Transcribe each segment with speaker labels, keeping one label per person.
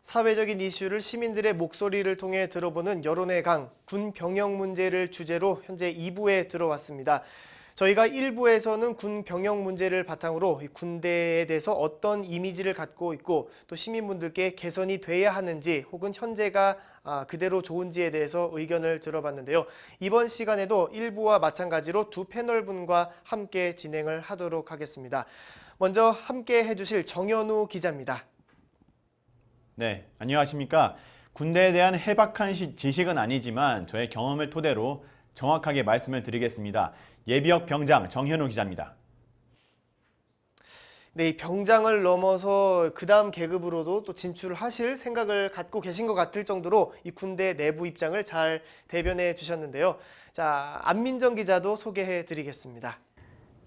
Speaker 1: 사회적인 이슈를 시민들의 목소리를 통해 들어보는 여론의 강, 군 병역 문제를 주제로 현재 2부에 들어왔습니다. 저희가 1부에서는 군 병역 문제를 바탕으로 군대에 대해서 어떤 이미지를 갖고 있고 또 시민분들께 개선이 돼야 하는지 혹은 현재가 그대로 좋은지에 대해서 의견을 들어봤는데요. 이번 시간에도 1부와 마찬가지로 두 패널분과 함께 진행을 하도록 하겠습니다. 먼저 함께 해주실 정현우 기자입니다.
Speaker 2: 네, 안녕하십니까. 군대에 대한 해박한 지식은 아니지만 저의 경험을 토대로 정확하게 말씀을 드리겠습니다. 예비역 병장 정현우 기자입니다.
Speaker 1: 네, 이 병장을 넘어서 그 다음 계급으로도 또 진출을 하실 생각을 갖고 계신 것 같을 정도로 이 군대 내부 입장을 잘 대변해 주셨는데요. 자, 안민정 기자도 소개해 드리겠습니다.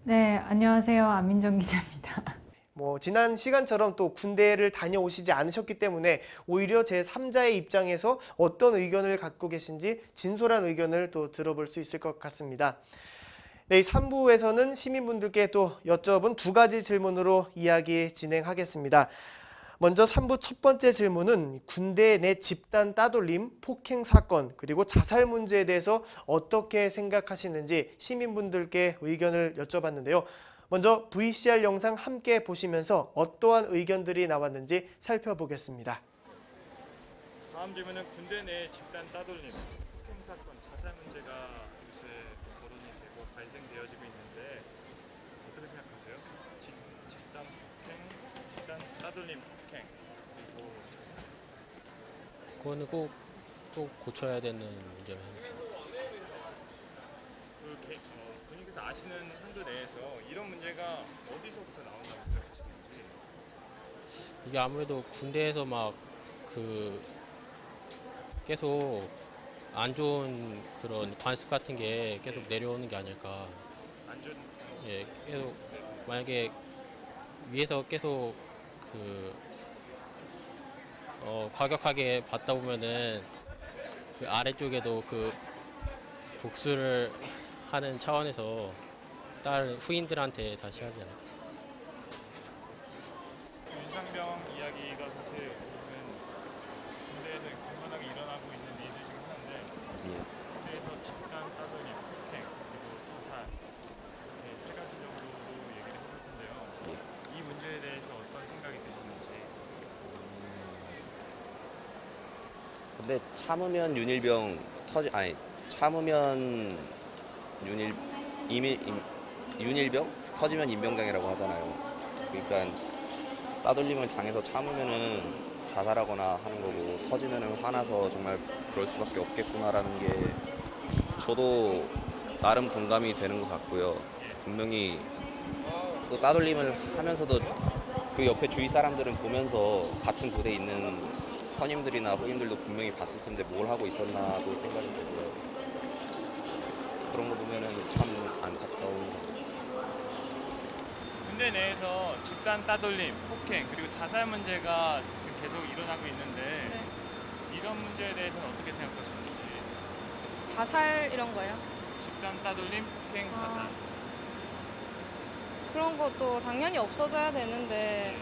Speaker 3: 네, 안녕하세요. 안민정 기자입니다.
Speaker 1: 지난 시간처럼 또 군대를 다녀오시지 않으셨기 때문에 오히려 제3자의 입장에서 어떤 의견을 갖고 계신지 진솔한 의견을 또 들어볼 수 있을 것 같습니다. 네, 3부에서는 시민분들께 또 여쭤본 두 가지 질문으로 이야기 진행하겠습니다. 먼저 3부 첫 번째 질문은 군대 내 집단 따돌림, 폭행 사건, 그리고 자살 문제에 대해서 어떻게 생각하시는지 시민분들께 의견을 여쭤봤는데요. 먼저 VCR 영상 함께 보시면서 어떠한 의견들이 나왔는지 살펴보겠습니다.
Speaker 4: 다음 질문은 군대 내 집단 따돌림, 폭행 사건, 자살 문제가 요새 거론이 되고 발생되어지고 있는데 어떻게 생각하세요? 집단 폭행, 집단 따돌림, 폭행, 그리고 자살.
Speaker 5: 그거는 꼭 고쳐야 되는 문제를 합니다.
Speaker 4: 본인께서 아시는 한도 내에서 이런 문제가 어디서부터 나온다고 생각하시는지.
Speaker 5: 이게 아무래도 군대에서 계속 안 좋은 그런 관습 같은 게 계속 내려오는 게 아닐까.
Speaker 4: 안 좋은
Speaker 5: 예, 계속 만약에 위에서 계속 과격하게 받다 보면은 그 아래쪽에도 복수를 하는 차원에서 다른 후임들한테 다시 하지 않을까.
Speaker 4: 윤상병 이야기가 사실 군대에서 공연하게 일어나고 있는 일들 중 하나인데 군대에서 집단 따돌림, 폭행, 그리고 자살 이렇게 세 가지 정도로 얘기를 해볼 텐데요. 이 문제에 대해서 어떤 생각이 드시는지.
Speaker 6: 근데 참으면 윤일병 터지면 임병장이라고 하잖아요. 그러니까 따돌림을 당해서 참으면은 자살하거나 하는 거고 터지면은 화나서 정말 그럴 수밖에 없겠구나라는 게 저도 나름 공감이 되는 것 같고요. 분명히 또 따돌림을 하면서도 그 옆에 주위 사람들은 보면서 같은 부대에 있는 선임들이나 후임들도 분명히 봤을 텐데 뭘 하고 있었나도 생각이 들고요. 그런 거 보면은 참 안타까운 것 같습니다.
Speaker 4: 군대 내에서 집단 따돌림, 폭행, 그리고 자살 문제가 지금 계속 일어나고 있는데 이런 문제에 대해서는 어떻게 생각하시는지.
Speaker 7: 자살 이런 거요?
Speaker 4: 집단 따돌림, 폭행, 자살.
Speaker 7: 그런 것도 당연히 없어져야 되는데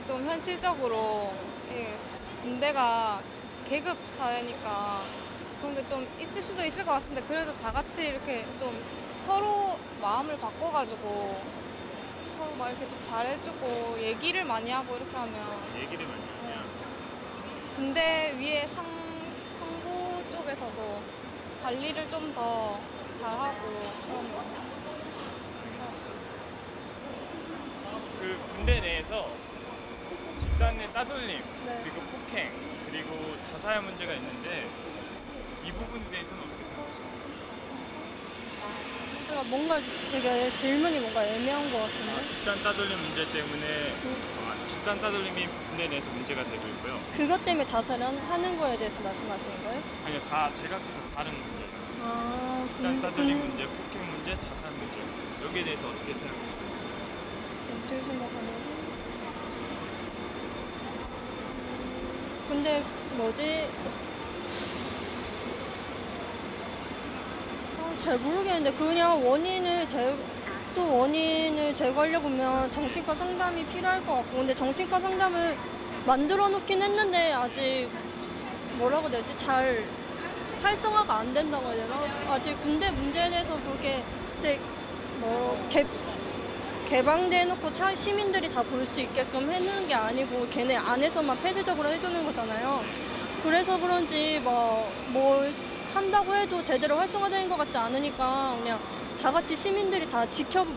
Speaker 7: 좀 현실적으로 군대가 계급 사회니까 그런 게 좀 있을 수도 있을 것 같은데 그래도 다 같이 이렇게 좀 서로 마음을 바꿔가지고 서로 막 이렇게 좀 잘해주고 얘기를 많이 하고 이렇게 하면
Speaker 4: 얘기를 많이 하냐.
Speaker 7: 군대 위에 상부 쪽에서도 관리를 좀 더 잘하고 그러면
Speaker 4: 그 군대 내에서 집단 내 따돌림, 그리고 폭행, 그리고 자살 문제가 있는데 이 부분에 대해서는 어떻게 생각하시나요?
Speaker 7: 뭔가 되게 질문이 뭔가 애매한 것 같은데.
Speaker 4: 집단 따돌림 문제 때문에 집단 따돌림이 군대 내에서 문제가 되고 있고요.
Speaker 7: 그것 때문에 자살하는 거에 대해서 말씀하시는 거예요?
Speaker 4: 아니요, 다 제가 다른 문제예요. 집단 따돌림 문제, 폭행 문제, 자살 문제. 여기에 대해서 어떻게 생각하시나요?
Speaker 7: 어떻게 생각하냐고? 근데 잘 모르겠는데 그냥 원인을 제거하려고 하면 정신과 상담이 필요할 것 같고 근데 정신과 상담을
Speaker 8: 만들어 놓긴 했는데 아직 뭐라고 해야 되지? 잘 활성화가 안 된다고 해야 되나? 아직 군대 문제에 대해서 그렇게 되게 개방돼 놓고 시민들이 다 볼 수 있게끔 해놓은 게 아니고 걔네 안에서만 폐쇄적으로 해주는 거잖아요. 그래서 그런지 뭘 한다고 해도 제대로 활성화되는 것 같지 않으니까 그냥 다 같이 시민들이 다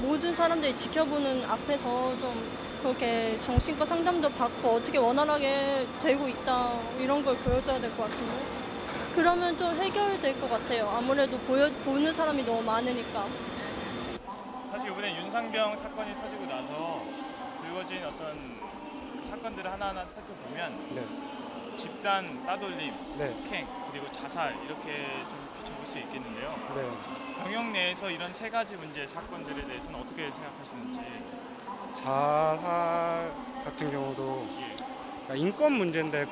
Speaker 8: 모든 사람들이 지켜보는 앞에서 좀 그렇게 정신과 상담도 받고 어떻게 원활하게 되고 있다 이런 걸 보여줘야 될 것 같은데 그러면 좀 해결될 것 같아요. 아무래도 보는 사람이 너무 많으니까.
Speaker 4: 사실 이번에 윤상병 사건이 터지고 나서 불거진 어떤 사건들을 하나하나 살펴보면
Speaker 9: 네.
Speaker 4: 집단 따돌림,
Speaker 9: 네.
Speaker 4: 폭행, 그리고 자살 이렇게 좀 비춰볼 수 있겠는데요.
Speaker 9: 네.
Speaker 4: 병역 내에서 이런 세 가지 문제 사건들에 대해서는 어떻게 생각하시는지.
Speaker 9: 자살 같은 경우도 그러니까 인권 문제인데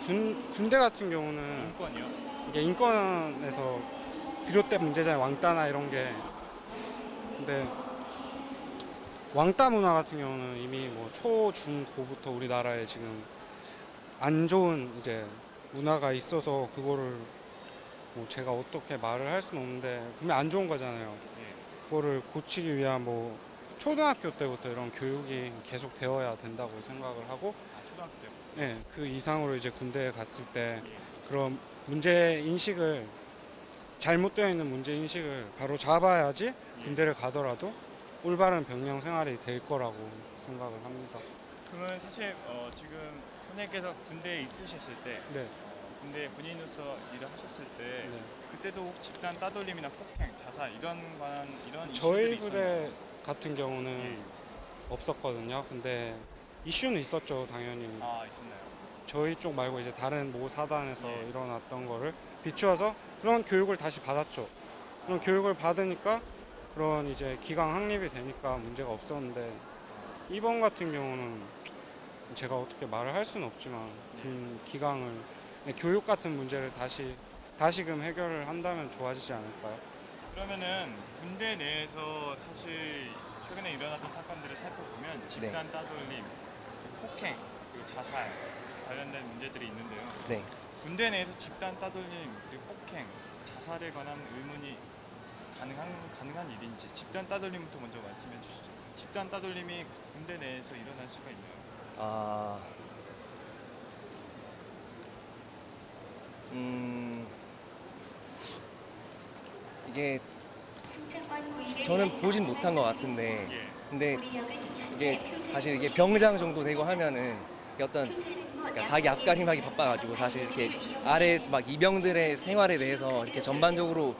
Speaker 9: 군대 같은 경우는
Speaker 4: 인권이요?
Speaker 9: 이게 인권에서 비롯된 문제잖아요. 왕따나 이런 게. 근데 왕따 문화 같은 경우는 이미 뭐 초, 중, 고부터 우리나라에 지금 안 좋은 이제 문화가 있어서 그거를 뭐 제가 어떻게 말을 할 수는 없는데 분명 안 좋은 거잖아요. 그거를 고치기 위한 뭐 초등학교 때부터 이런 교육이 계속 되어야 된다고 생각을 하고
Speaker 4: 초등학교 때부터?
Speaker 9: 네, 그 이상으로 이제 군대에 갔을 때 그런 문제 인식을 잘못되어 있는 문제 인식을 바로 잡아야지 군대를 가더라도 올바른 병영 생활이 될 거라고 생각을 합니다.
Speaker 4: 그러면 사실 지금 선생님께서 군대에 있으셨을 때
Speaker 9: 네.
Speaker 4: 군대 군인으로서 일을 하셨을 때
Speaker 9: 네.
Speaker 4: 그때도 혹시 집단 따돌림이나 폭행, 자살 이런
Speaker 9: 저희
Speaker 4: 이슈들이
Speaker 9: 부대
Speaker 4: 있었나요?
Speaker 9: 같은 경우는 없었거든요. 근데 이슈는 있었죠, 당연히.
Speaker 4: 아, 있었나요?
Speaker 9: 저희 쪽 말고 이제 다른 모 사단에서
Speaker 4: 예.
Speaker 9: 일어났던 거를 비추어서 그런 교육을 다시 받았죠. 그런 교육을 받으니까 그런 이제 기강 확립이 되니까 문제가 없었는데 이번 같은 경우는 제가 어떻게 말을 할 수는 없지만 군 기강을 교육 같은 문제를 다시금 해결을 한다면 좋아지지 않을까요?
Speaker 4: 그러면은 군대 내에서 사실 최근에 일어났던 사건들을 살펴보면 집단 따돌림, 폭행, 그리고 자살 관련된 문제들이 있는데요.
Speaker 10: 네.
Speaker 4: 군대 내에서 집단 따돌림 그리고 폭행, 자살에 관한 의문이 가능한 일인지 집단 따돌림부터 먼저 말씀해 주시죠. 집단 따돌림이 군대 내에서 일어날 수가 있나요?
Speaker 10: 이게 저는 보진 못한 것 같은데 근데 이게 사실 이게 병장 정도 되고 하면은 어떤 그러니까 자기 앞가림하기 바빠가지고 사실 이렇게 아래 막 이병들의 생활에 대해서 이렇게 전반적으로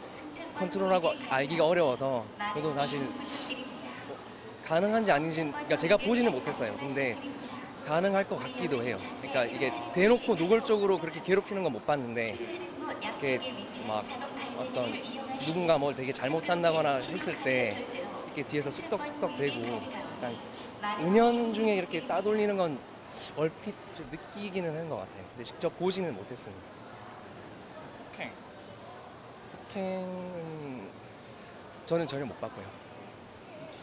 Speaker 10: 컨트롤하고 알기가 어려워서 저도 사실 가능한지 아닌지는 그러니까 제가 보지는 못했어요. 근데 가능할 것 같기도 해요. 그러니까 이게 대놓고 노골적으로 그렇게 괴롭히는 건 못 봤는데 이렇게 막 어떤 누군가 뭘 되게 잘못한다거나 했을 때 이렇게 뒤에서 쑥덕쑥덕 대고 약간 은연중에 이렇게 따돌리는 건 얼핏 느끼기는 한 것 같아요. 근데 직접 보지는 못했습니다. 폭행은 저는 전혀 못 봤고요.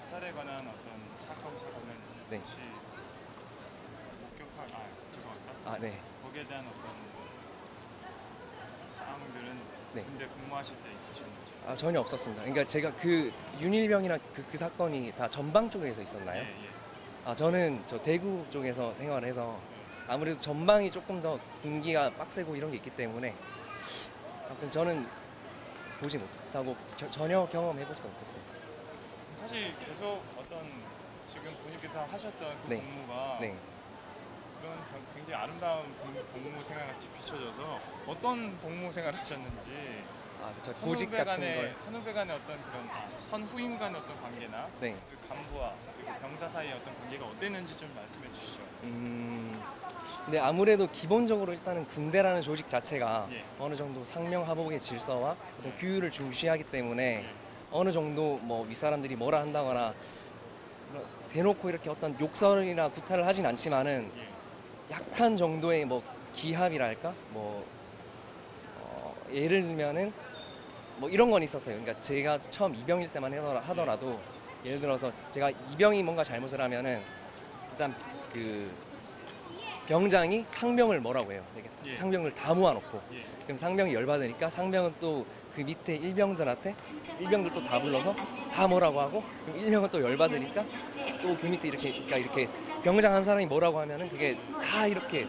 Speaker 4: 자살에 관한 어떤 사건은
Speaker 10: 네.
Speaker 4: 혹시 죄송합니다.
Speaker 10: 네.
Speaker 4: 거기에 대한 어떤 사항들은
Speaker 10: 네.
Speaker 4: 군대 근무하실 때 있으셨는지?
Speaker 10: 전혀 없었습니다. 그러니까 제가 그 윤일병이나 그 사건이 다 전방 쪽에서 있었나요?
Speaker 4: 예.
Speaker 10: 저는 저 대구 쪽에서 생활을 해서 아무래도 전방이 조금 더 군기가 빡세고 이런 게 있기 때문에 아무튼 저는 보지 못하고 전혀 경험해보지도 못했어요.
Speaker 4: 사실 계속 어떤 지금 본인께서 하셨던 그
Speaker 10: 네.
Speaker 4: 복무가
Speaker 10: 네.
Speaker 4: 그런 굉장히 아름다운 복무 생활 같이 비춰져서 어떤 복무 생활 하셨는지
Speaker 10: 저 보직 같은 걸
Speaker 4: 선후배 간의 어떤 그런 선후임 간의 어떤 관계나
Speaker 10: 네.
Speaker 4: 그 간부와 그리고 병사 사이의 어떤 관계가 어땠는지 좀 말씀해 주시죠.
Speaker 10: 근데 아무래도 기본적으로 일단은 군대라는 조직 자체가
Speaker 4: 예.
Speaker 10: 어느 정도 상명하복의 질서와 어떤 규율을 중시하기 때문에 어느 정도 뭐 윗사람들이 뭐라 한다거나 대놓고 이렇게 어떤 욕설이나 구타를 하진 않지만은 약한 정도의 뭐 기합이랄까 뭐 예를 들면은 뭐 이런 건 있었어요. 그러니까 제가 처음 이병일 때만 하더라도 예를 들어서 제가 이병이 뭔가 잘못을 하면은 일단 그 병장이 상병을 뭐라고 해요. 이렇게
Speaker 4: 예.
Speaker 10: 상병을 다 모아놓고
Speaker 4: 예.
Speaker 10: 그럼 상병이 열받으니까 상병은 또 그 밑에 일병들한테 일병들도 다 불러서 다 뭐라고 하고 그럼 일병은 또 열받으니까 또 그 밑에 이렇게 그러니까 이렇게 병장 한 사람이 뭐라고 하면은 그게 다 이렇게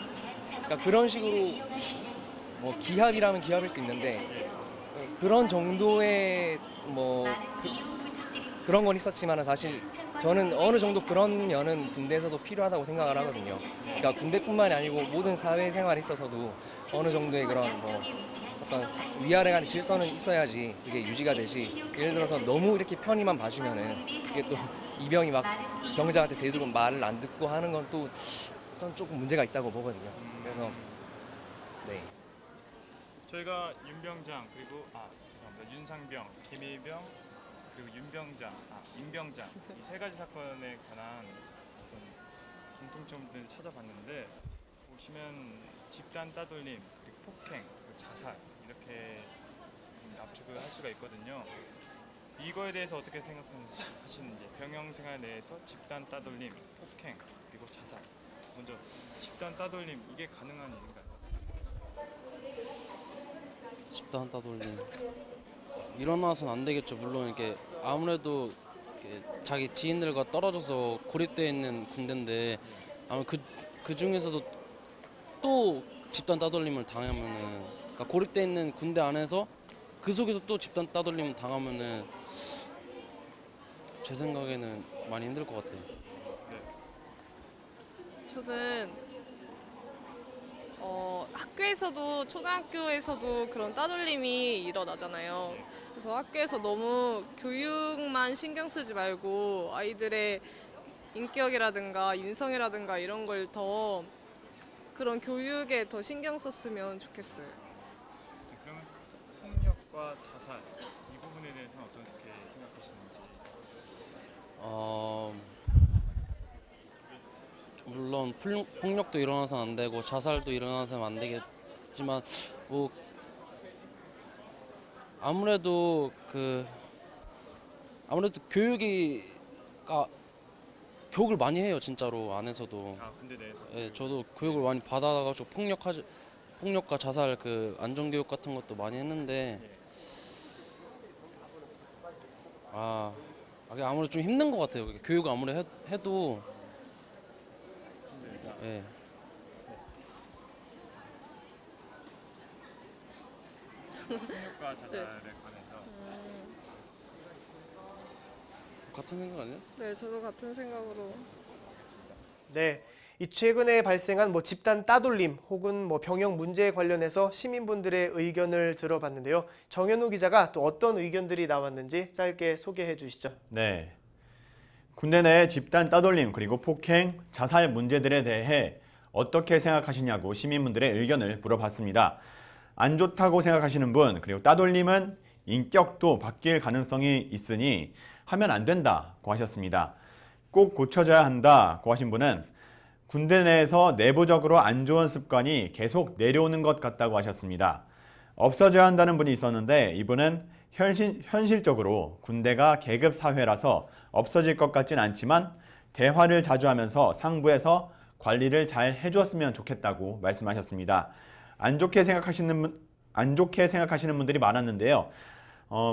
Speaker 10: 그러니까 그런 식으로 뭐 기합이라면 기합일 수도 있는데 그런 정도의 뭐 그런 건 있었지만은 사실 저는 어느 정도 그런 면은 군대에서도 필요하다고 생각을 하거든요. 그러니까 군대뿐만이 아니고 모든 사회생활에 있어서도 어느 정도의 그런 뭐 어떤 위아래 간의 질서는 있어야지 이게 유지가 되지. 예를 들어서 너무 이렇게 편의만 봐주면은 이게 또 이병이 막 병장한테 대들고 말을 안 듣고 하는 건 또 조금 문제가 있다고 보거든요. 그래서 네.
Speaker 4: 저희가 윤병장 그리고 죄송합니다. 윤상병, 김일병 그리고 윤병장, 임병장 이 세 가지 사건에 관한 어떤 공통점들을 찾아봤는데 보시면 집단 따돌림, 그리고 폭행, 그리고 자살 이렇게 압축을 할 수가 있거든요. 이거에 대해서 어떻게 생각하시는지 병영생활 내에서 집단 따돌림, 폭행, 그리고 자살 먼저 집단 따돌림 이게 가능한 일인가요?
Speaker 11: 집단 따돌림 일어나서는 안 되겠죠. 물론 이렇게 아무래도 이렇게 자기 지인들과 떨어져서 고립되어 있는 군대인데 아마 그 중에서도 또 집단 따돌림을 당하면은 그러니까 고립되어 있는 군대 안에서 그 속에서 또 집단 따돌림을 당하면은 제 생각에는 많이 힘들 것 같아요.
Speaker 7: 저는 학교에서도 초등학교에서도 그런 따돌림이 일어나잖아요. 그래서 학교에서 너무 교육만 신경 쓰지 말고 아이들의 인격이라든가 인성이라든가 이런 걸 더 그런 교육에 더 신경 썼으면 좋겠어요.
Speaker 4: 그러면 폭력과 자살 이 부분에 대해서는 어떻게 생각하시는지?
Speaker 11: 물론 폭력도 일어나서는 안 되고 자살도 일어나서는 안 되겠지만 뭐 아무래도 교육을 많이 해요 진짜로 안에서도.
Speaker 4: 군대 내에서.
Speaker 11: 예, 저도 교육을 많이 받아가지고 폭력과 자살 안전교육 같은 것도 많이 했는데 아무래도 좀 힘든 것 같아요. 교육을 아무리 해도 예.
Speaker 4: 폭력과 자살에 관해서
Speaker 11: 같은 생각 아니에요?
Speaker 7: 네, 저도 같은 생각으로.
Speaker 1: 네, 이 최근에 발생한 집단 따돌림 혹은 병역 문제에 관련해서 시민분들의 의견을 들어봤는데요. 정현우 기자가 또 어떤 의견들이 나왔는지 짧게 소개해 주시죠.
Speaker 2: 네. 군대 내 집단 따돌림 그리고 폭행, 자살 문제들에 대해 어떻게 생각하시냐고 시민분들의 의견을 물어봤습니다. 안 좋다고 생각하시는 분, 그리고 따돌림은 인격도 바뀔 가능성이 있으니 하면 안 된다고 하셨습니다. 꼭 고쳐져야 한다고 하신 분은 군대 내에서 내부적으로 안 좋은 습관이 계속 내려오는 것 같다고 하셨습니다. 없어져야 한다는 분이 있었는데 이분은 현실적으로 군대가 계급 사회라서 없어질 것 같진 않지만 대화를 자주 하면서 상부에서 관리를 잘 해주었으면 좋겠다고 말씀하셨습니다. 안 좋게 생각하시는 분들이 많았는데요.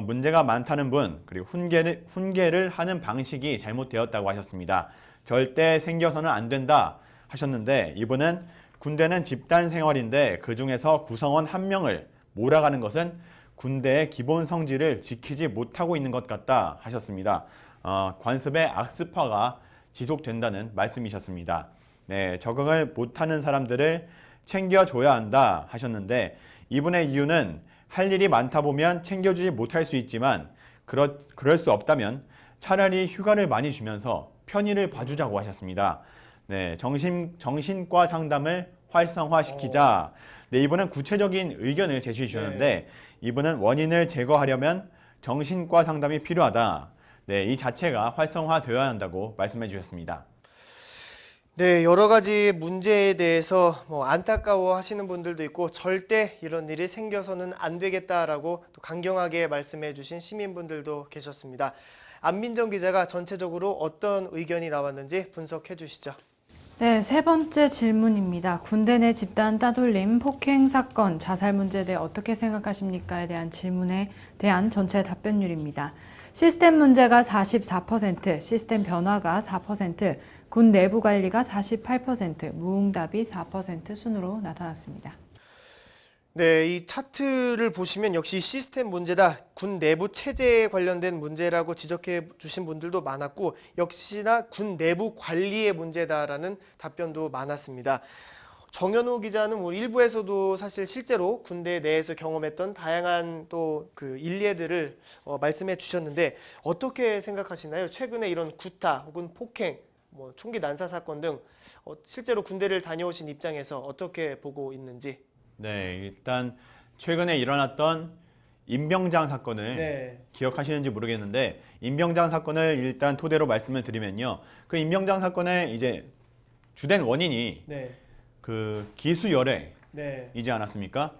Speaker 2: 문제가 많다는 분, 그리고 훈계를 하는 방식이 잘못되었다고 하셨습니다. 절대 생겨서는 안 된다 하셨는데 이분은 군대는 집단 생활인데 그중에서 구성원 한 명을 몰아가는 것은 군대의 기본 성질을 지키지 못하고 있는 것 같다 하셨습니다. 관습의 악습화가 지속된다는 말씀이셨습니다. 네, 적응을 못하는 사람들을 챙겨줘야 한다 하셨는데 이분의 이유는 할 일이 많다 보면 챙겨주지 못할 수 있지만 그럴 수 없다면 차라리 휴가를 많이 주면서 편의를 봐주자고 하셨습니다. 네, 정신과 상담을 활성화시키자. 네, 이분은 구체적인 의견을 제시해 주셨는데 이분은 원인을 제거하려면 정신과 상담이 필요하다. 네, 이 자체가 활성화되어야 한다고 말씀해 주셨습니다.
Speaker 1: 네, 여러 가지 문제에 대해서 안타까워 하시는 분들도 있고 절대 이런 일이 생겨서는 안 되겠다라고 또 강경하게 말씀해 주신 시민분들도 계셨습니다. 안민정 기자가 전체적으로 어떤 의견이 나왔는지 분석해 주시죠.
Speaker 3: 네, 세 번째 질문입니다. 군대 내 집단 따돌림, 폭행 사건, 자살 문제에 대해 어떻게 생각하십니까?에 대한 질문에 대한 전체 답변율입니다. 시스템 문제가 44%, 시스템 변화가 4%, 군 내부 관리가 48%, 무응답이 4% 순으로 나타났습니다.
Speaker 1: 네, 이 차트를 보시면 역시 시스템 문제다, 군 내부 체제에 관련된 문제라고 지적해 주신 분들도 많았고 역시나 군 내부 관리의 문제다라는 답변도 많았습니다. 정현우 기자는 우리 일부에서도 사실 실제로 군대 내에서 경험했던 다양한 또 그 일례들을 말씀해 주셨는데 어떻게 생각하시나요? 최근에 이런 구타 혹은 폭행, 뭐 총기 난사 사건 등 실제로 군대를 다녀오신 입장에서 어떻게 보고 있는지.
Speaker 2: 네, 일단 최근에 일어났던 임병장 사건을
Speaker 1: 네.
Speaker 2: 기억하시는지 모르겠는데 임병장 사건을 일단 토대로 말씀을 드리면요. 그 임병장 사건의 이제 주된 원인이
Speaker 1: 네.
Speaker 2: 그 기수열애이지
Speaker 1: 네.
Speaker 2: 않았습니까?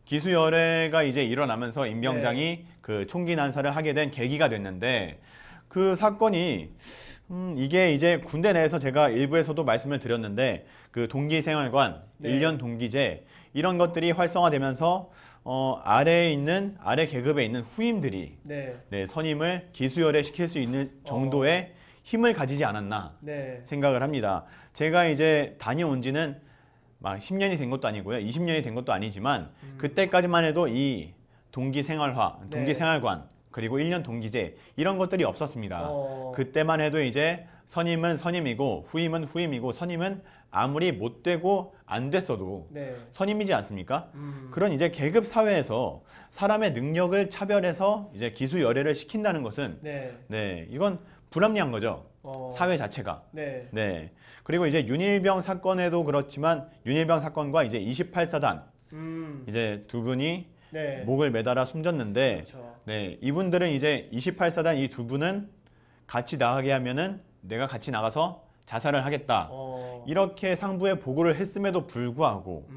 Speaker 2: 기수열애가 이제 일어나면서 임병장이 그 총기 난사를 하게 된 계기가 됐는데 그 사건이 이게 이제 군대 내에서 제가 일부에서도 말씀을 드렸는데 그 동기생활관,
Speaker 1: 네.
Speaker 2: 1년 동기제 이런 것들이 활성화되면서 아래 계급에 있는 후임들이
Speaker 1: 네.
Speaker 2: 네, 선임을 기수열애 시킬 수 있는 정도의 힘을 가지지 않았나
Speaker 1: 네.
Speaker 2: 생각을 합니다. 제가 이제 다녀온 지는 막 10년이 된 것도 아니고요. 20년이 된 것도 아니지만 그때까지만 해도 이 동기생활화,
Speaker 1: 네.
Speaker 2: 동기생활관 그리고 1년 동기제 이런 것들이 없었습니다. 그때만 해도 이제 선임은 선임이고 후임은 후임이고 선임은 아무리 못되고 안 됐어도
Speaker 1: 네.
Speaker 2: 선임이지 않습니까? 그런 이제 계급 사회에서 사람의 능력을 차별해서 이제 기수열애를 시킨다는 것은
Speaker 1: 네.
Speaker 2: 네, 이건 불합리한 거죠. 사회 자체가.
Speaker 1: 네.
Speaker 2: 네. 그리고 이제 윤일병 사건에도 그렇지만 윤일병 사건과 이제 28사단 이제 두 분이
Speaker 1: 네.
Speaker 2: 목을 매달아 숨졌는데
Speaker 1: 그렇죠.
Speaker 2: 네, 이분들은 이제 28사단 이 두 분은 같이 나가게 하면은 내가 같이 나가서 자살을 하겠다. 이렇게 상부에 보고를 했음에도 불구하고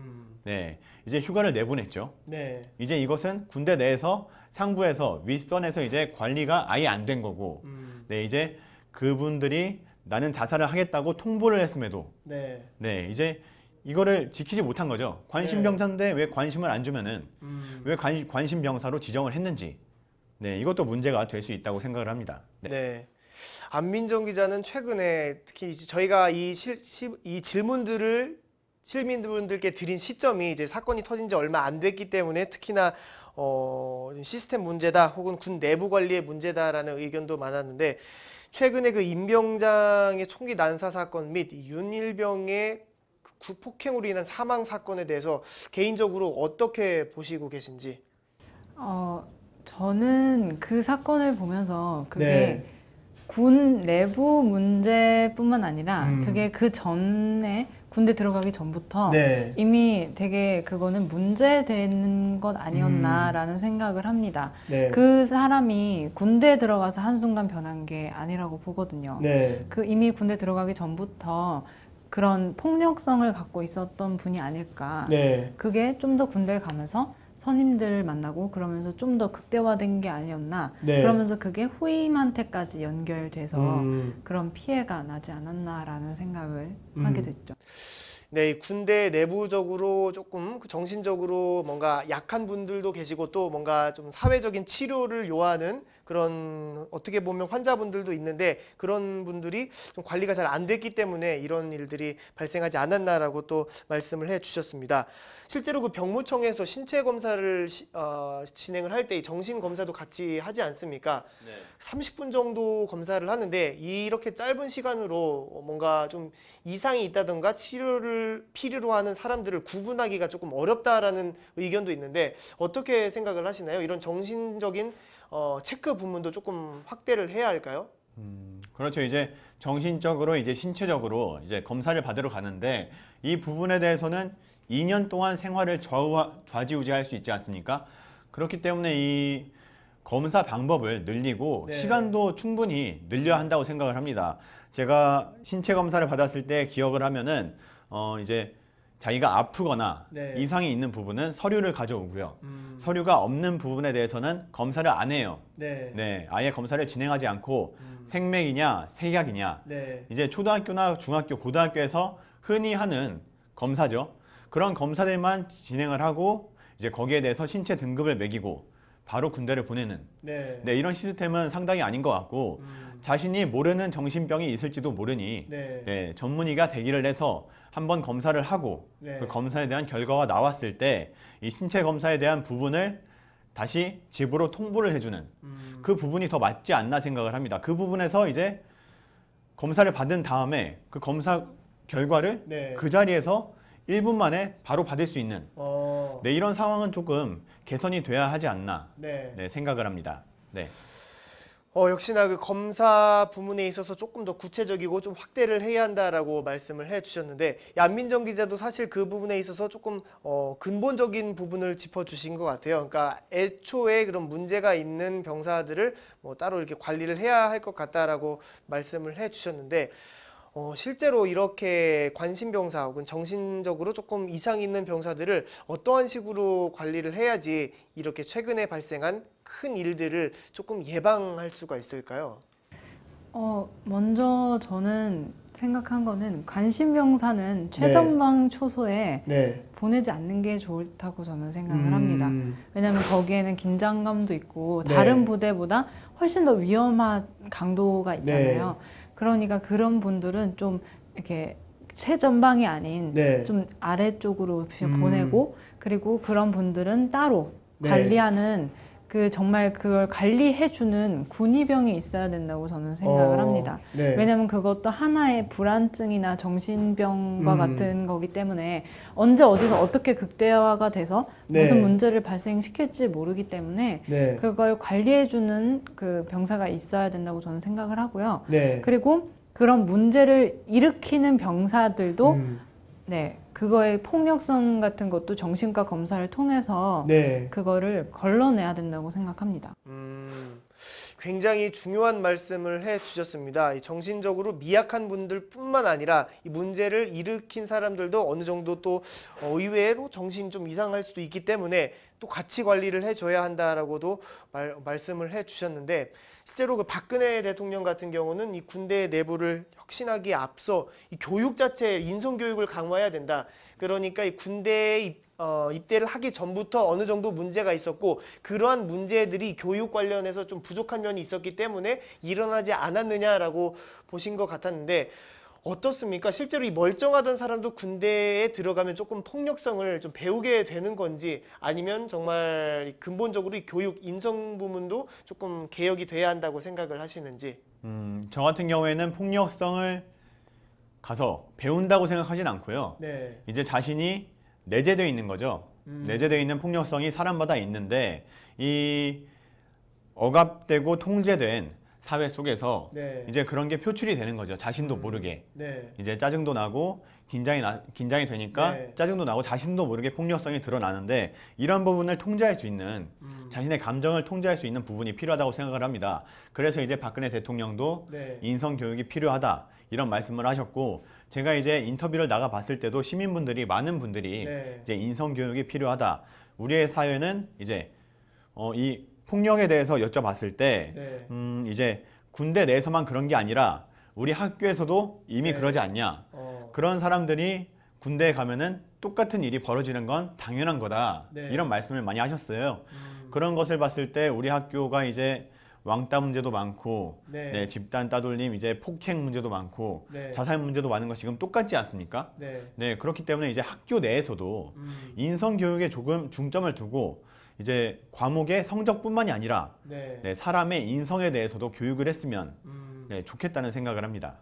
Speaker 2: 네, 이제 휴가를 내보냈죠.
Speaker 1: 네.
Speaker 2: 이제 이것은 군대 내에서 상부에서 윗선에서 이제 관리가 아예 안 된 거고 네, 이제 그분들이 나는 자살을 하겠다고 통보를 했음에도
Speaker 1: 네.
Speaker 2: 네, 이제 이거를 지키지 못한 거죠. 관심병사인데 왜 관심을 안 주면은 왜 관심병사로 지정을 했는지 네, 이것도 문제가 될 수 있다고 생각을 합니다. 네.
Speaker 1: 네. 안민정 기자는 최근에 특히 이제 저희가 이 질문들을 시민분들께 드린 시점이 이제 사건이 터진 지 얼마 안 됐기 때문에 특히나 시스템 문제다 혹은 군 내부 관리의 문제다라는 의견도 많았는데 최근에 그 임병장의 총기 난사 사건 및 윤일병의 폭행으로 인한 사망 사건에 대해서 개인적으로 어떻게 보시고 계신지?
Speaker 3: 저는 그 사건을 보면서 그게
Speaker 1: 네.
Speaker 3: 군 내부 문제뿐만 아니라 그게 그 전에 군대 들어가기 전부터
Speaker 1: 네.
Speaker 3: 이미 되게 그거는 문제되는 것 아니었나라는 생각을 합니다.
Speaker 1: 네.
Speaker 3: 그 사람이 군대 들어가서 한순간 변한 게 아니라고 보거든요.
Speaker 1: 네.
Speaker 3: 그 이미 군대 들어가기 전부터 그런 폭력성을 갖고 있었던 분이 아닐까.
Speaker 1: 네.
Speaker 3: 그게 좀 더 군대에 가면서 선임들을 만나고 그러면서 좀 더 극대화된 게 아니었나.
Speaker 1: 네.
Speaker 3: 그러면서 그게 후임한테까지 연결돼서 그런 피해가 나지 않았나라는 생각을 하게 됐죠.
Speaker 1: 네, 이 군대 내부적으로 조금 정신적으로 뭔가 약한 분들도 계시고 또 뭔가 좀 사회적인 치료를 요하는 그런 어떻게 보면 환자분들도 있는데 그런 분들이 좀 관리가 잘 안 됐기 때문에 이런 일들이 발생하지 않았나라고 또 말씀을 해 주셨습니다. 실제로 그 병무청에서 신체 검사를 진행을 할 때 정신 검사도 같이 하지 않습니까?
Speaker 2: 네.
Speaker 1: 30분 정도 검사를 하는데 이렇게 짧은 시간으로 뭔가 좀 이상이 있다던가 치료를 필요로 하는 사람들을 구분하기가 조금 어렵다라는 의견도 있는데 어떻게 생각을 하시나요? 이런 정신적인 체크 부문도 조금 확대를 해야 할까요?
Speaker 2: 그렇죠. 이제 정신적으로 이제 신체적으로 이제 검사를 받으러 가는데 이 부분에 대해서는 2년 동안 생활을 좌지우지할 수 있지 않습니까? 그렇기 때문에 이 검사 방법을 늘리고
Speaker 1: 네.
Speaker 2: 시간도 충분히 늘려야 한다고 생각을 합니다. 제가 신체 검사를 받았을 때 기억을 하면은 이제 자기가 아프거나
Speaker 1: 네.
Speaker 2: 이상이 있는 부분은 서류를 가져오고요. 서류가 없는 부분에 대해서는 검사를 안 해요.
Speaker 1: 네.
Speaker 2: 네, 아예 검사를 진행하지 않고 생맥이냐, 색약이냐,
Speaker 1: 네.
Speaker 2: 이제 초등학교나 중학교, 고등학교에서 흔히 하는 검사죠. 그런 검사들만 진행을 하고 이제 거기에 대해서 신체 등급을 매기고 바로 군대를 보내는
Speaker 1: 네.
Speaker 2: 네, 이런 시스템은 상당히 아닌 것 같고 자신이 모르는 정신병이 있을지도 모르니
Speaker 1: 네.
Speaker 2: 네, 전문의가 대기를 해서 한번 검사를 하고
Speaker 1: 네.
Speaker 2: 그 검사에 대한 결과가 나왔을 때 이 신체 검사에 대한 부분을 다시 집으로 통보를 해주는 그 부분이 더 맞지 않나 생각을 합니다. 그 부분에서 이제 검사를 받은 다음에 그 검사 결과를
Speaker 1: 네.
Speaker 2: 그 자리에서 1분 만에 바로 받을 수 있는 네, 이런 상황은 조금 개선이 돼야 하지 않나
Speaker 1: 네.
Speaker 2: 네, 생각을 합니다. 네.
Speaker 1: 역시나 그 검사 부문에 있어서 조금 더 구체적이고 좀 확대를 해야 한다라고 말씀을 해주셨는데 안민정 기자도 사실 그 부분에 있어서 조금 근본적인 부분을 짚어주신 것 같아요. 그러니까 애초에 그런 문제가 있는 병사들을 뭐 따로 이렇게 관리를 해야 할 것 같다라고 말씀을 해주셨는데 실제로 이렇게 관심병사 혹은 정신적으로 조금 이상 있는 병사들을 어떠한 식으로 관리를 해야지 이렇게 최근에 발생한 큰 일들을 조금 예방할 수가 있을까요?
Speaker 3: 먼저 저는 생각한 거는 관심병사는 최전방 초소에
Speaker 1: 네.
Speaker 3: 보내지 않는 게 좋다고 저는 생각을 합니다. 왜냐하면 거기에는 긴장감도 있고 다른
Speaker 1: 네.
Speaker 3: 부대보다 훨씬 더 위험한 강도가 있잖아요. 그러니까 그런 분들은 좀 이렇게 최전방이 아닌
Speaker 1: 네.
Speaker 3: 좀 아래쪽으로 보내고 그리고 그런 분들은 따로
Speaker 1: 네.
Speaker 3: 관리하는 그 정말 그걸 관리해주는 군의병이 있어야 된다고 저는 생각을 합니다.
Speaker 1: 네.
Speaker 3: 왜냐하면 그것도 하나의 불안증이나 정신병과 같은 거기 때문에 언제 어디서 어떻게 극대화가 돼서
Speaker 1: 네.
Speaker 3: 무슨 문제를 발생시킬지 모르기 때문에
Speaker 1: 네.
Speaker 3: 그걸 관리해주는 그 병사가 있어야 된다고 저는 생각을 하고요.
Speaker 1: 네.
Speaker 3: 그리고 그런 문제를 일으키는 병사들도 네, 그거의 폭력성 같은 것도 정신과 검사를 통해서
Speaker 1: 네.
Speaker 3: 그거를 걸러내야 된다고 생각합니다.
Speaker 1: 굉장히 중요한 말씀을 해주셨습니다. 이 정신적으로 미약한 분들뿐만 아니라 이 문제를 일으킨 사람들도 어느 정도 또 의외로 정신이 좀 이상할 수도 있기 때문에 또 같이 관리를 해줘야 한다라고도 말씀을 해주셨는데 실제로 그 박근혜 대통령 같은 경우는 이 군대 내부를 혁신하기에 앞서 이 교육 자체 인성 교육을 강화해야 된다. 그러니까 이 군대에 입대를 하기 전부터 어느 정도 문제가 있었고 그러한 문제들이 교육 관련해서 좀 부족한 면이 있었기 때문에 일어나지 않았느냐라고 보신 것 같았는데 어떻습니까? 실제로 이 멀쩡하던 사람도 군대에 들어가면 조금 폭력성을 좀 배우게 되는 건지 아니면 정말 근본적으로 이 교육 인성 부분도 조금 개혁이 돼야 한다고 생각을 하시는지.
Speaker 2: 저 같은 경우에는 폭력성을 가서 배운다고 생각하진 않고요.
Speaker 1: 네.
Speaker 2: 이제 자신이 내재되어 있는 거죠. 내재되어 있는 폭력성이 사람마다 있는데 이 억압되고 통제된 사회 속에서
Speaker 1: 네.
Speaker 2: 이제 그런 게 표출이 되는 거죠. 자신도 모르게.
Speaker 1: 네.
Speaker 2: 이제 짜증도 나고 긴장이 되니까
Speaker 1: 네.
Speaker 2: 짜증도 나고 자신도 모르게 폭력성이 드러나는데 이런 부분을 통제할 수 있는 자신의 감정을 통제할 수 있는 부분이 필요하다고 생각을 합니다. 그래서 이제 박근혜 대통령도
Speaker 1: 네.
Speaker 2: 인성 교육이 필요하다 이런 말씀을 하셨고 제가 이제 인터뷰를 나가 봤을 때도 시민분들이 많은 분들이
Speaker 1: 네.
Speaker 2: 이제 인성 교육이 필요하다. 우리의 사회는 이제 이 폭력에 대해서 여쭤봤을 때
Speaker 1: 네.
Speaker 2: 이제 군대 내에서만 그런 게 아니라 우리 학교에서도 이미
Speaker 1: 네.
Speaker 2: 그러지 않냐. 그런 사람들이 군대에 가면은 똑같은 일이 벌어지는 건 당연한 거다.
Speaker 1: 네.
Speaker 2: 이런 말씀을 많이 하셨어요. 그런 것을 봤을 때 우리 학교가 이제 왕따 문제도 많고
Speaker 1: 네.
Speaker 2: 네, 집단 따돌림, 이제 폭행 문제도 많고
Speaker 1: 네.
Speaker 2: 자살 문제도 많은 것 지금 똑같지 않습니까?
Speaker 1: 네.
Speaker 2: 네, 그렇기 때문에 이제 학교 내에서도 인성 교육에 조금 중점을 두고 이제 과목의 성적뿐만이 아니라
Speaker 1: 네.
Speaker 2: 네, 사람의 인성에 대해서도 교육을 했으면 네, 좋겠다는 생각을 합니다.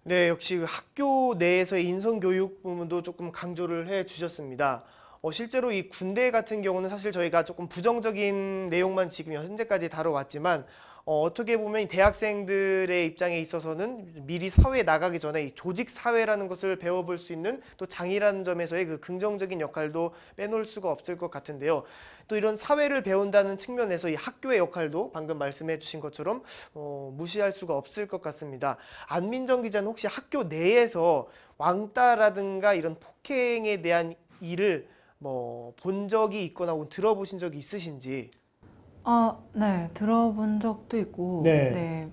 Speaker 1: 네, 역시 그 학교 내에서의 인성 교육 부분도 조금 강조를 해 주셨습니다. 실제로 이 군대 같은 경우는 사실 저희가 조금 부정적인 내용만 지금 현재까지 다뤄왔지만 어떻게 보면 이 대학생들의 입장에 있어서는 미리 사회에 나가기 전에 이 조직 사회라는 것을 배워볼 수 있는 또 장이라는 점에서의 그 긍정적인 역할도 빼놓을 수가 없을 것 같은데요. 또 이런 사회를 배운다는 측면에서 이 학교의 역할도 방금 말씀해 주신 것처럼 무시할 수가 없을 것 같습니다. 안민정 기자는 혹시 학교 내에서 왕따라든가 이런 폭행에 대한 일을 본 적이 있거나 혹은 들어보신 적이 있으신지?
Speaker 3: 네, 들어본 적도 있고,
Speaker 1: 네.
Speaker 3: 네,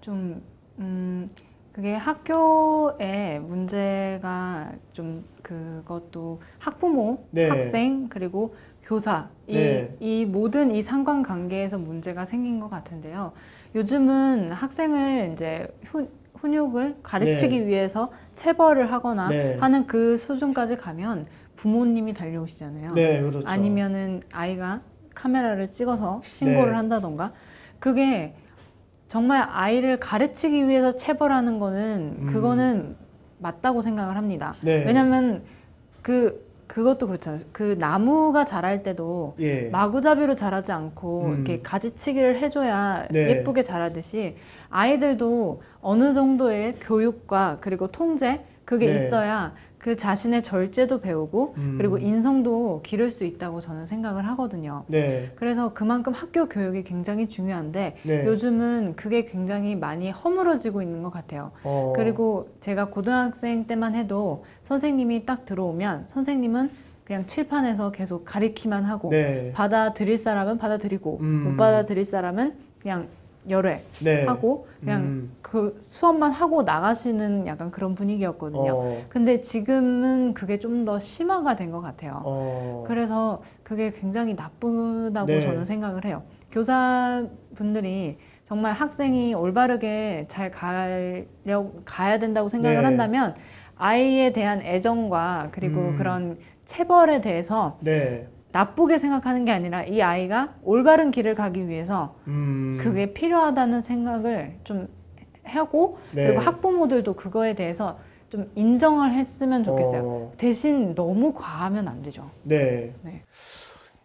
Speaker 3: 좀, 그게 학교에 문제가 좀 그것도 학부모,
Speaker 1: 네.
Speaker 3: 학생, 그리고 교사
Speaker 1: 네.
Speaker 3: 이 모든 이 상관관계에서 문제가 생긴 것 같은데요. 요즘은 학생을 이제 훈육을 가르치기
Speaker 1: 네.
Speaker 3: 위해서 체벌을 하거나
Speaker 1: 네.
Speaker 3: 하는 그 수준까지 가면 부모님이 달려오시잖아요.
Speaker 1: 네, 그렇죠.
Speaker 3: 아니면은 아이가 카메라를 찍어서 신고를
Speaker 1: 네.
Speaker 3: 한다던가. 그게 정말 아이를 가르치기 위해서 체벌하는 거는 그거는 맞다고 생각을 합니다.
Speaker 1: 네.
Speaker 3: 왜냐면 그것도 그렇잖아요. 그 나무가 자랄 때도
Speaker 1: 예.
Speaker 3: 마구잡이로 자라지 않고 이렇게 가지치기를 해줘야
Speaker 1: 네.
Speaker 3: 예쁘게 자라듯이 아이들도 어느 정도의 교육과 그리고 통제 그게
Speaker 1: 네.
Speaker 3: 있어야 그 자신의 절제도 배우고 그리고 인성도 기를 수 있다고 저는 생각을 하거든요.
Speaker 1: 네.
Speaker 3: 그래서 그만큼 학교 교육이 굉장히 중요한데
Speaker 1: 네.
Speaker 3: 요즘은 그게 굉장히 많이 허물어지고 있는 것 같아요. 그리고 제가 고등학생 때만 해도 선생님이 딱 들어오면 선생님은 그냥 칠판에서 계속 가리키만 하고
Speaker 1: 네.
Speaker 3: 받아들일 사람은 받아들이고 못 받아들일 사람은 그냥 열애
Speaker 1: 네.
Speaker 3: 하고 그냥 그 수업만 하고 나가시는 약간 그런 분위기였거든요. 근데 지금은 그게 좀 더 심화가 된 것 같아요. 그래서 그게 굉장히 나쁘다고
Speaker 1: 네.
Speaker 3: 저는 생각을 해요. 교사분들이 정말 학생이 올바르게 잘 가야 된다고 생각을
Speaker 1: 네.
Speaker 3: 한다면 아이에 대한 애정과 그리고 그런 체벌에 대해서
Speaker 1: 네.
Speaker 3: 나쁘게 생각하는 게 아니라 이 아이가 올바른 길을 가기 위해서 그게 필요하다는 생각을 좀 하고
Speaker 1: 네.
Speaker 3: 그리고 학부모들도 그거에 대해서 좀 인정을 했으면 좋겠어요. 대신 너무 과하면 안 되죠.
Speaker 1: 네.
Speaker 3: 네.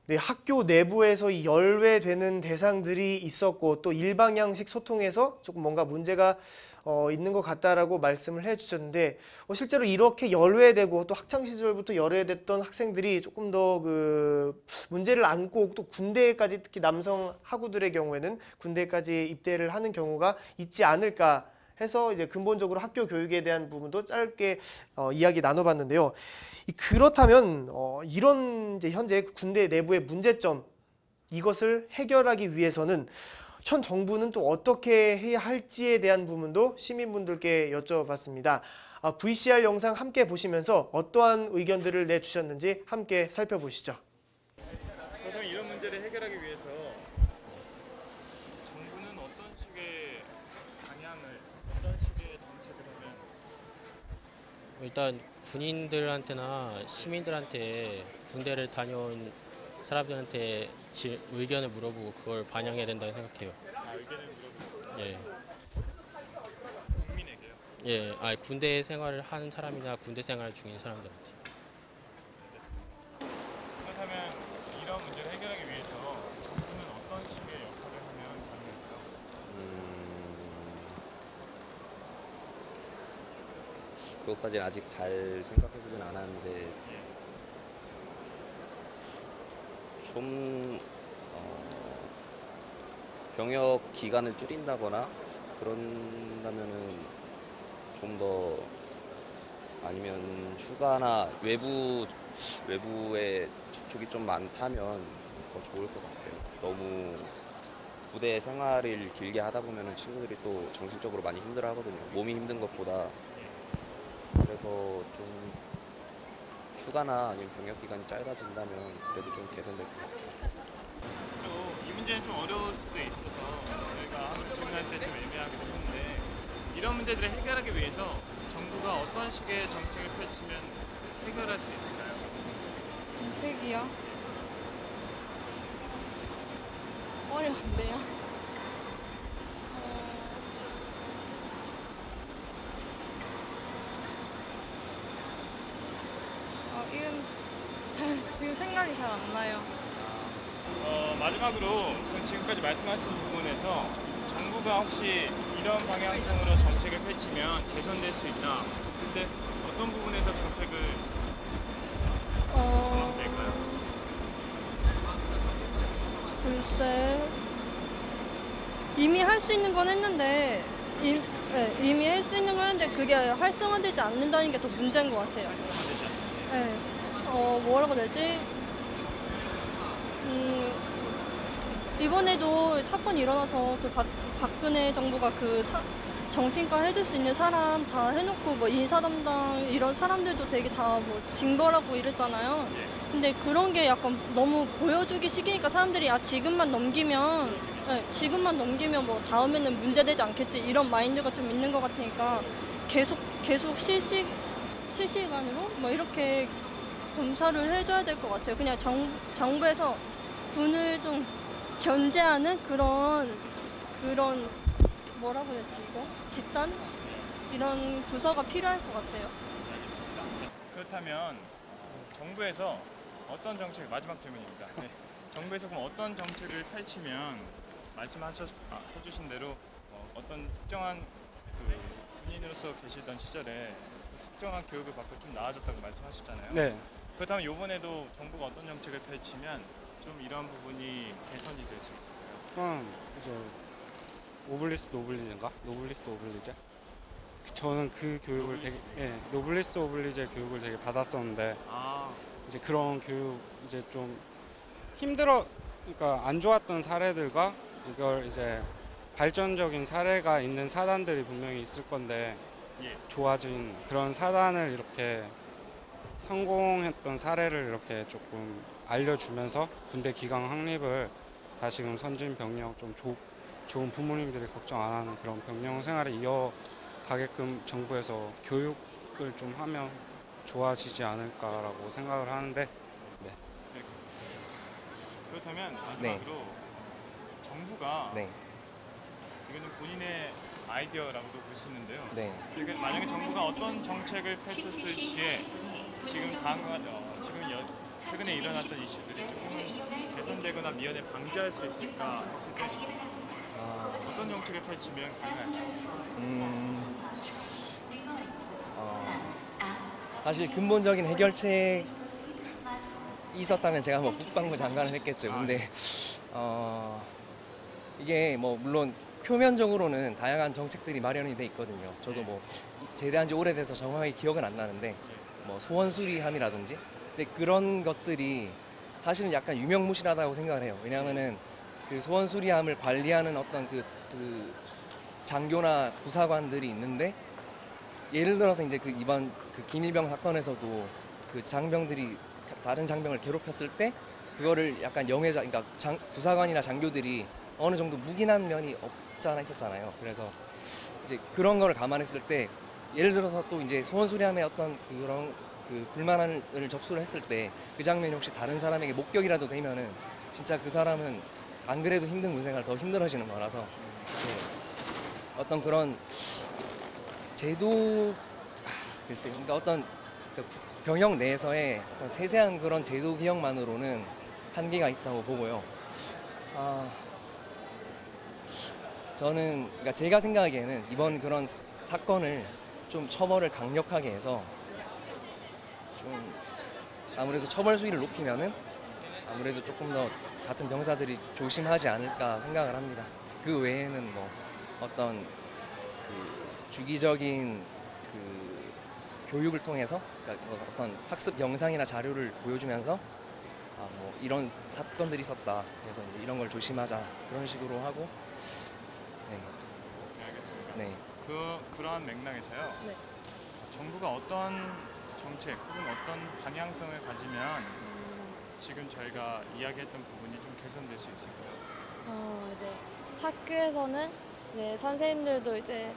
Speaker 1: 네, 학교 내부에서 이 열외되는 대상들이 있었고 또 일방향식 소통에서 조금 뭔가 문제가 있는 것 같다라고 말씀을 해주셨는데 실제로 이렇게 열외되고 또 학창 시절부터 열외됐던 학생들이 조금 더 그 문제를 안고 또 군대까지 특히 남성 학우들의 경우에는 군대까지 입대를 하는 경우가 있지 않을까 해서 이제 근본적으로 학교 교육에 대한 부분도 짧게 이야기 나눠봤는데요. 그렇다면 이런 이제 현재 군대 내부의 문제점 이것을 해결하기 위해서는 현 정부는 또 어떻게 해야 할지에 대한 부분도 시민분들께 여쭤봤습니다. VCR 영상 함께 보시면서 어떠한 의견들을 내주셨는지 함께 살펴보시죠.
Speaker 4: 그렇다면 이런 문제를 해결하기 위해서 정부는 어떤 식의 방향을, 어떤 식의 정책을 하면
Speaker 5: 일단 군인들한테나 시민들한테 군대를 다녀온 사람들한테 의견을 물어보고 그걸 반영해야 된다고 생각해요.
Speaker 4: 의견을 물어보고
Speaker 5: 예.
Speaker 4: 국민에게요?
Speaker 5: 예, 군대 생활을 하는 사람이나 군대 생활 중인 사람들한테.
Speaker 4: 그렇다면 이런 문제를 해결하기 위해서 정부는 어떤 식의 역할을 하면 가능할까요?
Speaker 6: 그것까지는 아직 잘 생각해보진 않았는데 좀 병역 기간을 줄인다거나 그런다면은 좀 더 아니면 휴가나 외부에 접촉이 좀 많다면 더 좋을 것 같아요. 너무 부대 생활을 길게 하다 보면은 친구들이 또 정신적으로 많이 힘들어하거든요. 몸이 힘든 것보다. 그래서 좀 휴가나 아니면 병역 기간이 짧아진다면 그래도 좀 개선될 것 같아요.
Speaker 4: 그리고 이 문제는 좀 어려울 수도 있어서 저희가 한번 질문할 때 좀 애매하기도 했는데 이런 문제들을 해결하기 위해서 정부가 어떤 식의 정책을 펼치면 해결할 수 있을까요?
Speaker 7: 정책이요? 어려운데요. 이건 지금 생각이 잘 안 나요.
Speaker 4: 마지막으로 지금까지 말씀하신 부분에서 정부가 혹시 이런 방향성으로 정책을 펼치면 개선될 수 있다 했을 때 어떤 부분에서 정책을 전환될까요?
Speaker 8: 글쎄, 이미 할 수 있는 건 했는데 이미 할 수 있는 건 했는데 그게 활성화되지 않는다는 게 더 문제인 것 같아요. 네. 뭐라고 해야 되지? 이번에도 사건이 일어나서 그 박근혜 정부가 정신과 해줄 수 있는 사람 다 해놓고 뭐 인사 담당 이런 사람들도 되게 다 뭐 징벌하고 이랬잖아요. 근데 그런 게 약간 너무 보여주기 식이니까 사람들이 지금만 넘기면 지금만 넘기면 뭐 다음에는 문제되지 않겠지 이런 마인드가 좀 있는 것 같으니까 계속 실시간으로 뭐 이렇게 검사를 해줘야 될 것 같아요. 그냥 정부에서 군을 좀 견제하는 그런 뭐라고 해야 되지 이거? 집단? 이런 부서가 필요할 것 같아요.
Speaker 4: 알겠습니다. 그렇다면 정부에서 어떤 정책, 마지막 질문입니다. 네. 정부에서 그럼 어떤 정책을 펼치면 해주신 대로 어떤 특정한 군인으로서 계시던 시절에 특정한 교육을 받고 좀 나아졌다고 말씀하셨잖아요.
Speaker 9: 네.
Speaker 4: 그렇다면 이번에도 정부가 어떤 정책을 펼치면 좀 이런 부분이 개선이 될 수 있을까요?
Speaker 9: 그럼 이제 오블리스 노블리제인가? 노블리스 오블리제? 저는 그 교육을 노블리스 오블리제 교육을 되게 받았었는데 이제 그런 교육 이제 좀 그러니까 안 좋았던 사례들과 이걸 이제 발전적인 사례가 있는 사단들이 분명히 있을 건데 좋아진 그런 사단을 이렇게 성공했던 사례를 이렇게 조금 알려주면서 군대 기강 확립을 다시금 선진 병력 좀 좋은 부모님들이 걱정 안 하는 그런 병영 생활을 이어가게끔 정부에서 교육을 좀 하면 좋아지지 않을까라고 생각을 하는데
Speaker 4: 그렇다면 마지막으로 정부가 이거는 본인의 아이디어라고도 볼 수 있는데요. 지금 만약에 정부가 어떤 정책을 펼쳤을 시에 지금 최근에 일어났던 이슈들이 조금은 개선되거나 미연에 방지할 수 있을까 했을 때 어떤 정책을 펼치면 가능할까요?
Speaker 10: 사실 근본적인 해결책이 있었다면 제가 뭐 국방부 장관을 했겠죠. 근데 이게 뭐 물론 표면적으로는 다양한 정책들이 마련이 돼 있거든요. 저도 뭐 제대한 지 오래돼서 정확하게 기억은 안 나는데 뭐 소원 수리함이라든지 근데 그런 것들이 사실은 약간 유명무실하다고 생각을 해요. 왜냐하면은 그 소원 수리함을 관리하는 어떤 그 장교나 부사관들이 있는데 예를 들어서 이제 이번 김일병 사건에서도 그 장병들이 다른 장병을 괴롭혔을 때 그거를 약간 그러니까 부사관이나 장교들이 어느 정도 묵인한 면이 없지 않아 있었잖아요. 그래서 이제 그런 거를 감안했을 때 예를 들어서 또 이제 소원 수리함에 어떤 그런 불만을 접수를 했을 때 그 장면이 혹시 다른 사람에게 목격이라도 되면은 진짜 그 사람은 안 그래도 힘든 군생활 더 힘들어지는 거라서 어떤 그런 제도 글쎄요. 그러니까 어떤 병영 내에서의 어떤 세세한 그런 제도 개혁만으로는 한계가 있다고 보고요. 저는 그러니까 제가 생각하기에는 이번 그런 사건을 좀 처벌을 강력하게 해서 좀 아무래도 처벌 수위를 높이면은 아무래도 조금 더 같은 병사들이 조심하지 않을까 생각을 합니다. 그 외에는 뭐 어떤 주기적인 교육을 통해서 그러니까 어떤 학습 영상이나 자료를 보여주면서 뭐 이런 사건들이 있었다. 그래서 이제 이런 걸 조심하자 그런 식으로 하고
Speaker 4: 알겠습니다.
Speaker 10: 네.
Speaker 4: 그러한 맥락에서요. 정부가 어떤 정책 혹은 어떤 방향성을 가지면 지금 저희가 이야기했던 부분이 좀 개선될 수 있을까요?
Speaker 7: 이제 학교에서는 선생님들도 이제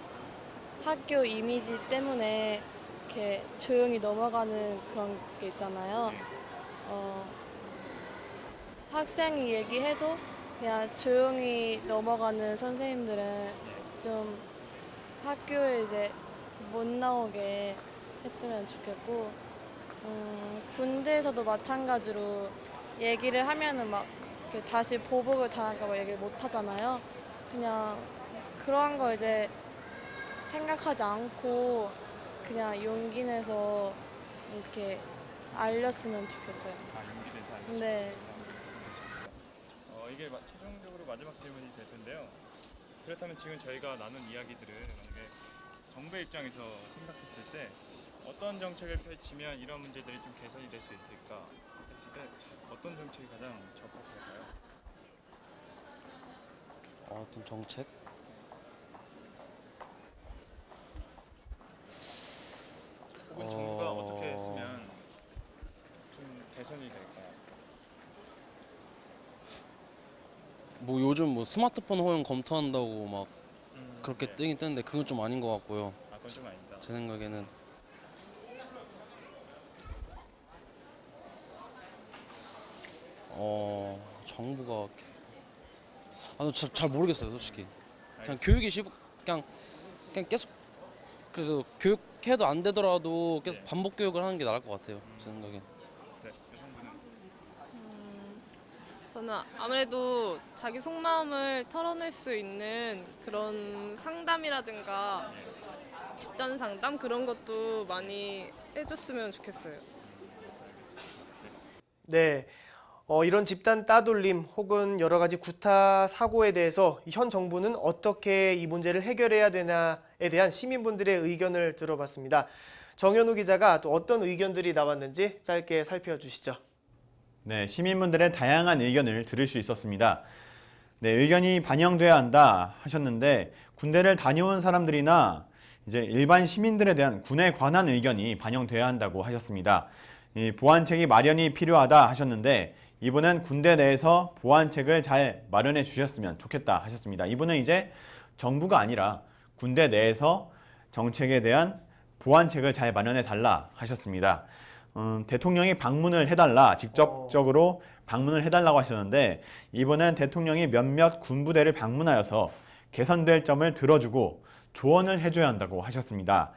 Speaker 7: 학교 이미지 때문에 이렇게 조용히 넘어가는 그런 게 있잖아요. 학생이 얘기해도 그냥 조용히 넘어가는 선생님들은 좀 학교에 이제 못 나오게 했으면 좋겠고, 군대에서도 마찬가지로 얘기를 하면은 막 다시 보복을 당할까 봐 얘기를 못 하잖아요. 그냥 그러한 거 이제 생각하지 않고 그냥 용기 내서 이렇게 알렸으면 좋겠어요.
Speaker 4: 용기 내서 알렸으면
Speaker 7: 네.
Speaker 4: 이게 최종적으로 마지막 질문이 될 텐데요. 그렇다면 지금 저희가 나눈 이야기들을 만약에 정부의 입장에서 생각했을 때 어떤 정책을 펼치면 이런 문제들이 좀 개선이 될 수 있을까 했을 때 어떤 정책이 가장 적합할까요?
Speaker 10: 어떤 정책?
Speaker 11: 뭐 요즘 뭐 스마트폰 허용 검토한다고 막 그렇게
Speaker 4: 네.
Speaker 11: 뜨긴 뜨는데 그건 좀 아닌 것 같고요.
Speaker 4: 아, 그건 좀 아니다.
Speaker 11: 제 생각에는 정부가 잘 모르겠어요, 솔직히. 그냥 교육이 그냥 계속 그래도 교육해도 안 되더라도 계속 반복 교육을 하는 게 나을 것 같아요, 제 생각엔.
Speaker 4: 네, 여성분은
Speaker 7: 저는 아무래도 자기 속마음을 털어낼 수 있는 그런 상담이라든가 집단 상담 그런 것도 많이 해줬으면 좋겠어요.
Speaker 1: 네. 이런 집단 따돌림 혹은 여러 가지 구타 사고에 대해서 현 정부는 어떻게 이 문제를 해결해야 되나에 대한 시민분들의 의견을 들어봤습니다. 정현우 기자가 또 어떤 의견들이 나왔는지 짧게 살펴주시죠.
Speaker 2: 네, 시민분들의 다양한 의견을 들을 수 있었습니다. 네, 의견이 반영돼야 한다 하셨는데 군대를 다녀온 사람들이나 이제 일반 시민들에 대한 군에 관한 의견이 반영돼야 한다고 하셨습니다. 이 보완책이 마련이 필요하다 하셨는데 이분은 군대 내에서 보완책을 잘 마련해 주셨으면 좋겠다 하셨습니다. 이분은 이제 정부가 아니라 군대 내에서 정책에 대한 보완책을 잘 마련해 달라 하셨습니다. 대통령이 방문을 해달라, 직접적으로 방문을 해달라고 하셨는데 이분은 대통령이 몇몇 군부대를 방문하여서 개선될 점을 들어주고 조언을 해줘야 한다고 하셨습니다.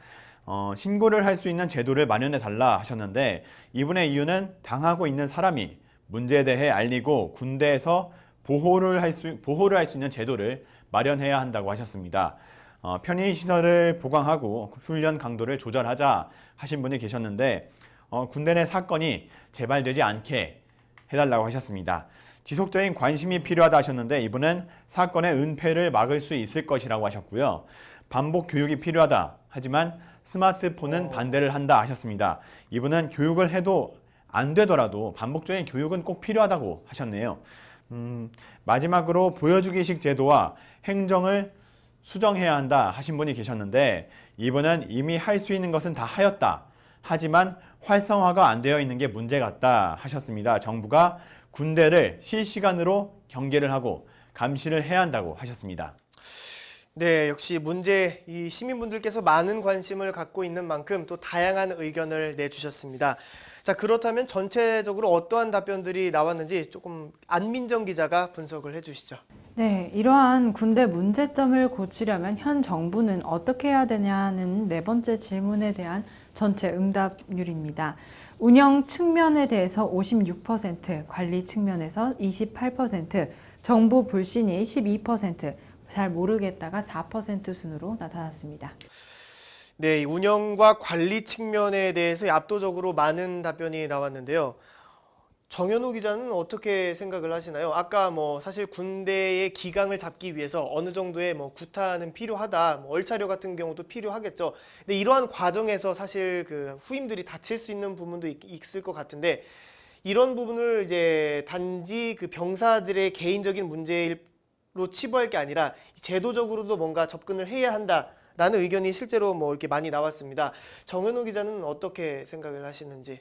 Speaker 2: 신고를 할 수 있는 제도를 마련해 달라 하셨는데 이분의 이유는 당하고 있는 사람이 문제에 대해 알리고 군대에서 보호를 할 수 있는 제도를 마련해야 한다고 하셨습니다. 편의시설을 보강하고 훈련 강도를 조절하자 하신 분이 계셨는데 군대 내 사건이 재발되지 않게 해달라고 하셨습니다. 지속적인 관심이 필요하다 하셨는데 이분은 사건의 은폐를 막을 수 있을 것이라고 하셨고요. 반복 교육이 필요하다 하지만 스마트폰은 반대를 한다 하셨습니다. 이분은 교육을 해도 안 되더라도 반복적인 교육은 꼭 필요하다고 하셨네요. 마지막으로 보여주기식 제도와 행정을 수정해야 한다 하신 분이 계셨는데 이분은 이미 할 수 있는 것은 다 하였다. 하지만 활성화가 안 되어 있는 게 문제 같다 하셨습니다. 정부가 군대를 실시간으로 경계를 하고 감시를 해야 한다고 하셨습니다.
Speaker 1: 네, 역시 문제 이 시민분들께서 많은 관심을 갖고 있는 만큼 또 다양한 의견을 내주셨습니다. 자, 그렇다면 전체적으로 어떠한 답변들이 나왔는지 조금 안민정 기자가 분석을 해주시죠.
Speaker 3: 네, 이러한 군대 문제점을 고치려면 현 정부는 어떻게 해야 되냐는 네 번째 질문에 대한 전체 응답률입니다. 운영 측면에 대해서 56%, 관리 측면에서 28%, 정보 불신이 12%, 잘 모르겠다가 4% 순으로 나타났습니다.
Speaker 1: 네, 이 운영과 관리 측면에 대해서 압도적으로 많은 답변이 나왔는데요. 정현우 기자는 어떻게 생각을 하시나요? 아까 사실 군대의 기강을 잡기 위해서 어느 정도의 구타는 필요하다, 얼차려 같은 경우도 필요하겠죠. 근데 이러한 과정에서 사실 그 후임들이 다칠 수 있는 부분도 있을 것 같은데 이런 부분을 이제 단지 그 병사들의 개인적인 문제로 치부할 게 아니라 제도적으로도 뭔가 접근을 해야 한다라는 의견이 실제로 이렇게 많이 나왔습니다. 정현우 기자는 어떻게 생각을 하시는지?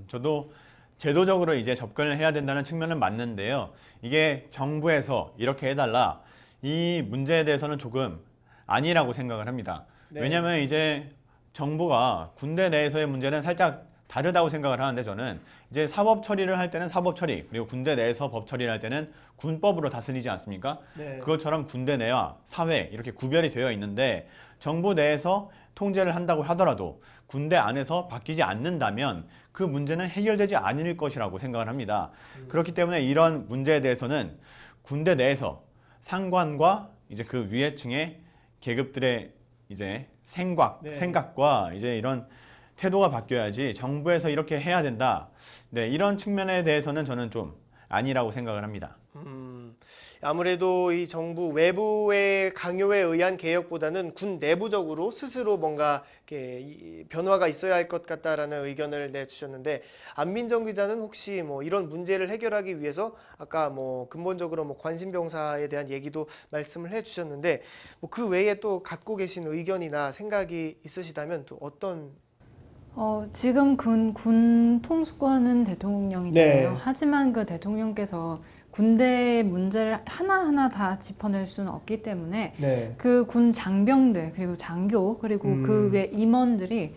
Speaker 2: 저도 제도적으로 이제 접근을 해야 된다는 측면은 맞는데요. 이게 정부에서 이렇게 해달라 이 문제에 대해서는 조금 아니라고 생각을 합니다.
Speaker 1: 네.
Speaker 2: 왜냐하면 이제 정부가 군대 내에서의 문제는 살짝 다르다고 생각을 하는데 저는 이제 사법 처리를 할 때는 사법 처리 그리고 군대 내에서 법 처리를 할 때는 군법으로 다스리지 않습니까?
Speaker 1: 네.
Speaker 2: 그것처럼 군대 내와 사회 이렇게 구별이 되어 있는데 정부 내에서 통제를 한다고 하더라도 군대 안에서 바뀌지 않는다면 그 문제는 해결되지 않을 것이라고 생각을 합니다. 그렇기 때문에 이런 문제에 대해서는 군대 내에서 상관과 이제 그 위에층의 계급들의 이제 생각과 이제 이런 태도가 바뀌어야지 정부에서 이렇게 해야 된다. 네, 이런 측면에 대해서는 저는 좀 아니라고 생각을 합니다.
Speaker 1: 아무래도 이 정부 외부의 강요에 의한 개혁보다는 군 내부적으로 스스로 뭔가 이렇게 변화가 있어야 할 것 같다라는 의견을 내주셨는데 안민정 기자는 혹시 이런 문제를 해결하기 위해서 아까 근본적으로 관심병사에 대한 얘기도 말씀을 해주셨는데 그 외에 또 갖고 계신 의견이나 생각이 있으시다면 또 어떤?
Speaker 3: 지금 군 통수권은 대통령이잖아요.
Speaker 1: 네.
Speaker 3: 하지만 그 대통령께서 군대 문제를 하나하나 다 짚어낼 수는 없기 때문에
Speaker 1: 네.
Speaker 3: 그 군 장병들 그리고 장교 그리고 그 외 임원들이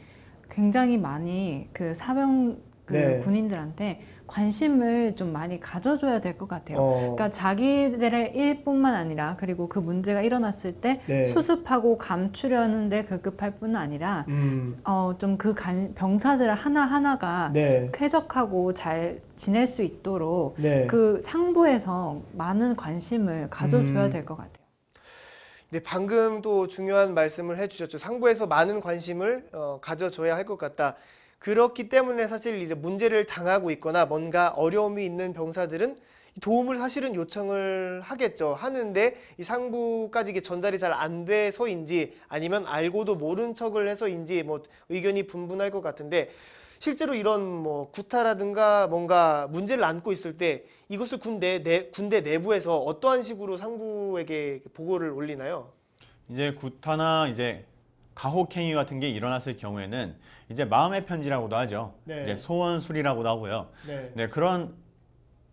Speaker 3: 굉장히 많이 그 사병 그
Speaker 1: 네.
Speaker 3: 군인들한테 관심을 좀 많이 가져줘야 될 것 같아요. 그러니까 자기들의 일뿐만 아니라 그리고 그 문제가 일어났을 때
Speaker 1: 네.
Speaker 3: 수습하고 감추려는 데 급급할 뿐 아니라 좀 그 병사들 하나하나가
Speaker 1: 네.
Speaker 3: 쾌적하고 잘 지낼 수 있도록
Speaker 1: 네.
Speaker 3: 그 상부에서 많은 관심을 가져줘야 될 것 같아요.
Speaker 1: 네, 방금 또 중요한 말씀을 해주셨죠. 상부에서 많은 관심을 가져줘야 할 것 같다. 그렇기 때문에 사실 이 문제를 당하고 있거나 뭔가 어려움이 있는 병사들은 도움을 사실은 요청을 하겠죠. 하는데 이 상부까지 이게 전달이 잘 안 돼서인지 아니면 알고도 모른 척을 해서인지 뭐 의견이 분분할 것 같은데 실제로 이런 뭐 구타라든가 뭔가 문제를 안고 있을 때 이것을 군대 내부에서 어떠한 식으로 상부에게 보고를 올리나요?
Speaker 2: 이제 구타나 이제 가혹행위 같은 게 일어났을 경우에는 이제 마음의 편지라고도 하죠.
Speaker 1: 네.
Speaker 2: 이제 소원술이라고도 하고요.
Speaker 1: 네.
Speaker 2: 네, 그런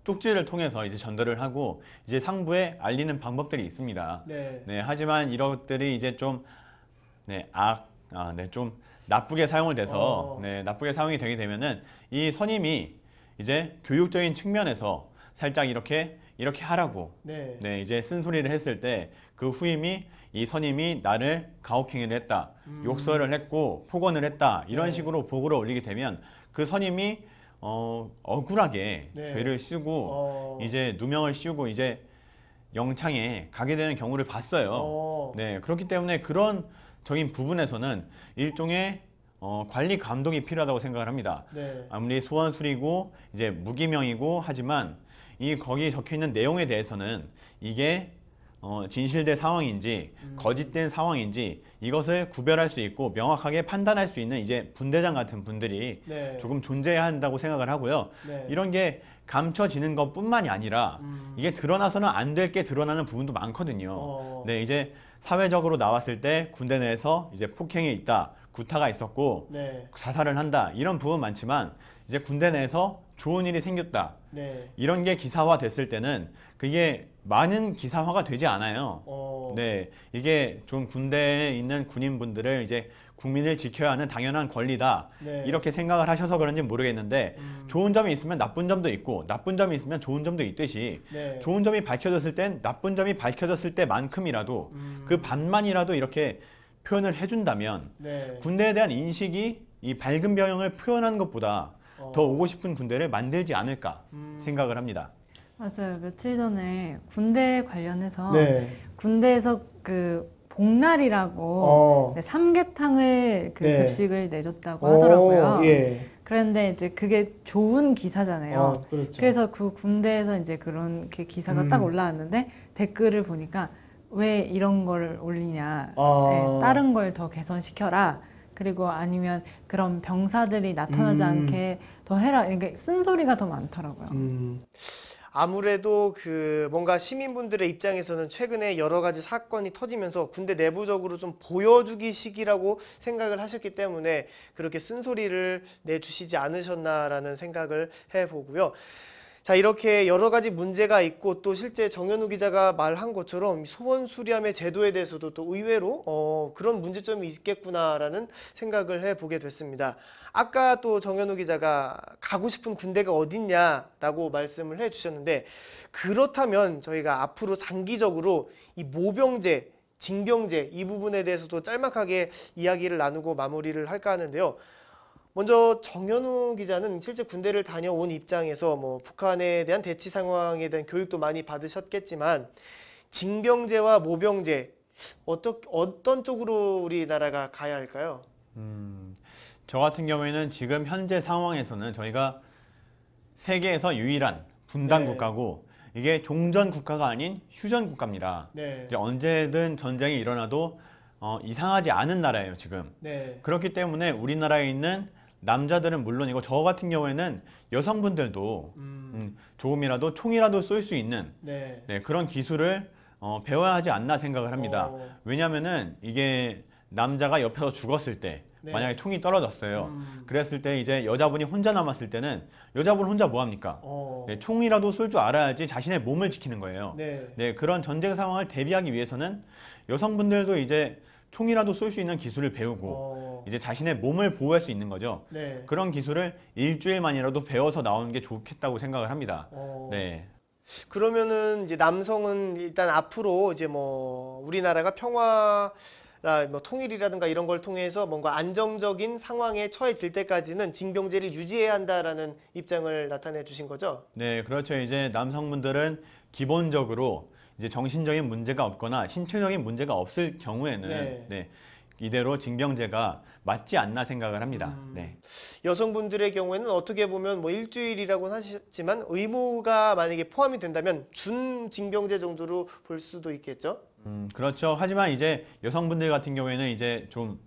Speaker 2: 쪽지를 통해서 이제 전달을 하고 이제 상부에 알리는 방법들이 있습니다.
Speaker 1: 네.
Speaker 2: 네, 하지만 이것들이 이제 좀 좀 나쁘게 사용을 돼서 나쁘게 사용이 되게 되면은 이 선임이 이제 교육적인 측면에서 살짝 이렇게 하라고
Speaker 1: 네.
Speaker 2: 이제 쓴소리를 했을 때 그 후임이 이 선임이 나를 가혹행위를 했다, 욕설을 했고 폭언을 했다 이런
Speaker 1: 네.
Speaker 2: 식으로 보고를 올리게 되면 그 선임이 억울하게
Speaker 1: 네.
Speaker 2: 죄를 씌우고 이제 누명을 씌우고 이제 영창에 가게 되는 경우를 봤어요. 네, 그렇기 때문에 그런 적인 부분에서는 일종의 관리 감독이 필요하다고 생각을 합니다.
Speaker 1: 네.
Speaker 2: 아무리 소환술이고 이제 무기명이고 하지만 이 거기 적혀 있는 내용에 대해서는 이게 진실된 상황인지 거짓된 상황인지 이것을 구별할 수 있고 명확하게 판단할 수 있는 이제 분대장 같은 분들이
Speaker 1: 네.
Speaker 2: 조금 존재해야 한다고 생각을 하고요.
Speaker 1: 네.
Speaker 2: 이런 게 감춰지는 것뿐만이 아니라 이게 드러나서는 안 될 게 드러나는 부분도 많거든요. 네, 이제 사회적으로 나왔을 때 군대 내에서 이제 폭행이 있다, 구타가 있었고
Speaker 1: 네.
Speaker 2: 자살을 한다 이런 부분 많지만 이제 군대 내에서 좋은 일이 생겼다
Speaker 1: 네.
Speaker 2: 이런 게 기사화 됐을 때는 그게 많은 기사화가 되지 않아요. 네, 이게 좀 군대에 있는 군인분들을 이제 국민을 지켜야 하는 당연한 권리다
Speaker 1: 네.
Speaker 2: 이렇게 생각을 하셔서 그런지 모르겠는데 좋은 점이 있으면 나쁜 점도 있고 나쁜 점이 있으면 좋은 점도 있듯이
Speaker 1: 네.
Speaker 2: 좋은 점이 밝혀졌을 땐 나쁜 점이 밝혀졌을 때만큼이라도 그 반만이라도 이렇게 표현을 해준다면
Speaker 1: 네.
Speaker 2: 군대에 대한 인식이 이 밝은 병영을 표현하는 것보다 더 오고 싶은 군대를 만들지 않을까 생각을 합니다.
Speaker 3: 맞아요. 며칠 전에 군대 관련해서
Speaker 1: 네.
Speaker 3: 군대에서 그 복날이라고 삼계탕을 그
Speaker 1: 네.
Speaker 3: 급식을 내줬다고 하더라고요.
Speaker 1: 예.
Speaker 3: 그런데 이제 그게 좋은 기사잖아요.
Speaker 1: 그렇죠.
Speaker 3: 그래서 그 군대에서 이제 그런 그 기사가 딱 올라왔는데 댓글을 보니까 왜 이런 걸 올리냐, 네, 다른 걸 더 개선시켜라. 그리고 아니면 그런 병사들이 나타나지 않게 더 해라. 이게 쓴소리가 더 많더라고요.
Speaker 1: 아무래도 그 뭔가 시민분들의 입장에서는 최근에 여러 가지 사건이 터지면서 군대 내부적으로 좀 보여주기 식이라고 생각을 하셨기 때문에 그렇게 쓴소리를 내주시지 않으셨나라는 생각을 해보고요. 자, 이렇게 여러 가지 문제가 있고 또 실제 정현우 기자가 말한 것처럼 소원 수리함의 제도에 대해서도 또 의외로 그런 문제점이 있겠구나라는 생각을 해보게 됐습니다. 아까 또 정현우 기자가 가고 싶은 군대가 어딨냐라고 말씀을 해주셨는데 그렇다면 저희가 앞으로 장기적으로 이 모병제, 징병제 이 부분에 대해서도 짤막하게 이야기를 나누고 마무리를 할까 하는데요. 먼저 정현우 기자는 실제 군대를 다녀온 입장에서 뭐 북한에 대한 대치 상황에 대한 교육도 많이 받으셨겠지만 징병제와 모병제 어떤 쪽으로 우리나라가 가야 할까요?
Speaker 2: 저 같은 경우에는 지금 현재 상황에서는 저희가 세계에서 유일한 분단 국가고 이게 종전 국가가 아닌 휴전 국가입니다.
Speaker 1: 네.
Speaker 2: 이제 언제든 전쟁이 일어나도 이상하지 않은 나라예요, 지금.
Speaker 1: 네.
Speaker 2: 그렇기 때문에 우리나라에 있는 남자들은 물론이고 저 같은 경우에는 여성분들도 조금이라도 총이라도 쏠 수 있는
Speaker 1: 네.
Speaker 2: 그런 기술을 배워야 하지 않나 생각을 합니다. 왜냐하면은 이게 남자가 옆에서 죽었을 때
Speaker 1: 네.
Speaker 2: 만약에 총이 떨어졌어요. 그랬을 때 이제 여자분이 혼자 남았을 때는 여자분 혼자 뭐 합니까? 네, 총이라도 쏠 줄 알아야지 자신의 몸을 지키는 거예요.
Speaker 1: 네.
Speaker 2: 네, 그런 전쟁 상황을 대비하기 위해서는 여성분들도 이제 총이라도 쏠 수 있는 기술을 배우고 이제 자신의 몸을 보호할 수 있는 거죠.
Speaker 1: 네.
Speaker 2: 그런 기술을 일주일만이라도 배워서 나오는 게 좋겠다고 생각을 합니다. 네.
Speaker 1: 그러면은 이제 남성은 일단 앞으로 이제 뭐 우리나라가 평화라 뭐 통일이라든가 이런 걸 통해서 뭔가 안정적인 상황에 처해질 때까지는 징병제를 유지해야 한다라는 입장을 나타내 주신 거죠?
Speaker 2: 네, 그렇죠. 이제 남성분들은 기본적으로 이제 정신적인 문제가 없거나 신체적인 문제가 없을 경우에는
Speaker 1: 네.
Speaker 2: 네, 이대로 징병제가 맞지 않나 생각을 합니다. 네.
Speaker 1: 여성분들의 경우에는 어떻게 보면 뭐 일주일이라고는 하셨지만 의무가 만약에 포함이 된다면 준 징병제 정도로 볼 수도 있겠죠?
Speaker 2: 그렇죠. 하지만 이제 여성분들 같은 경우에는 이제 좀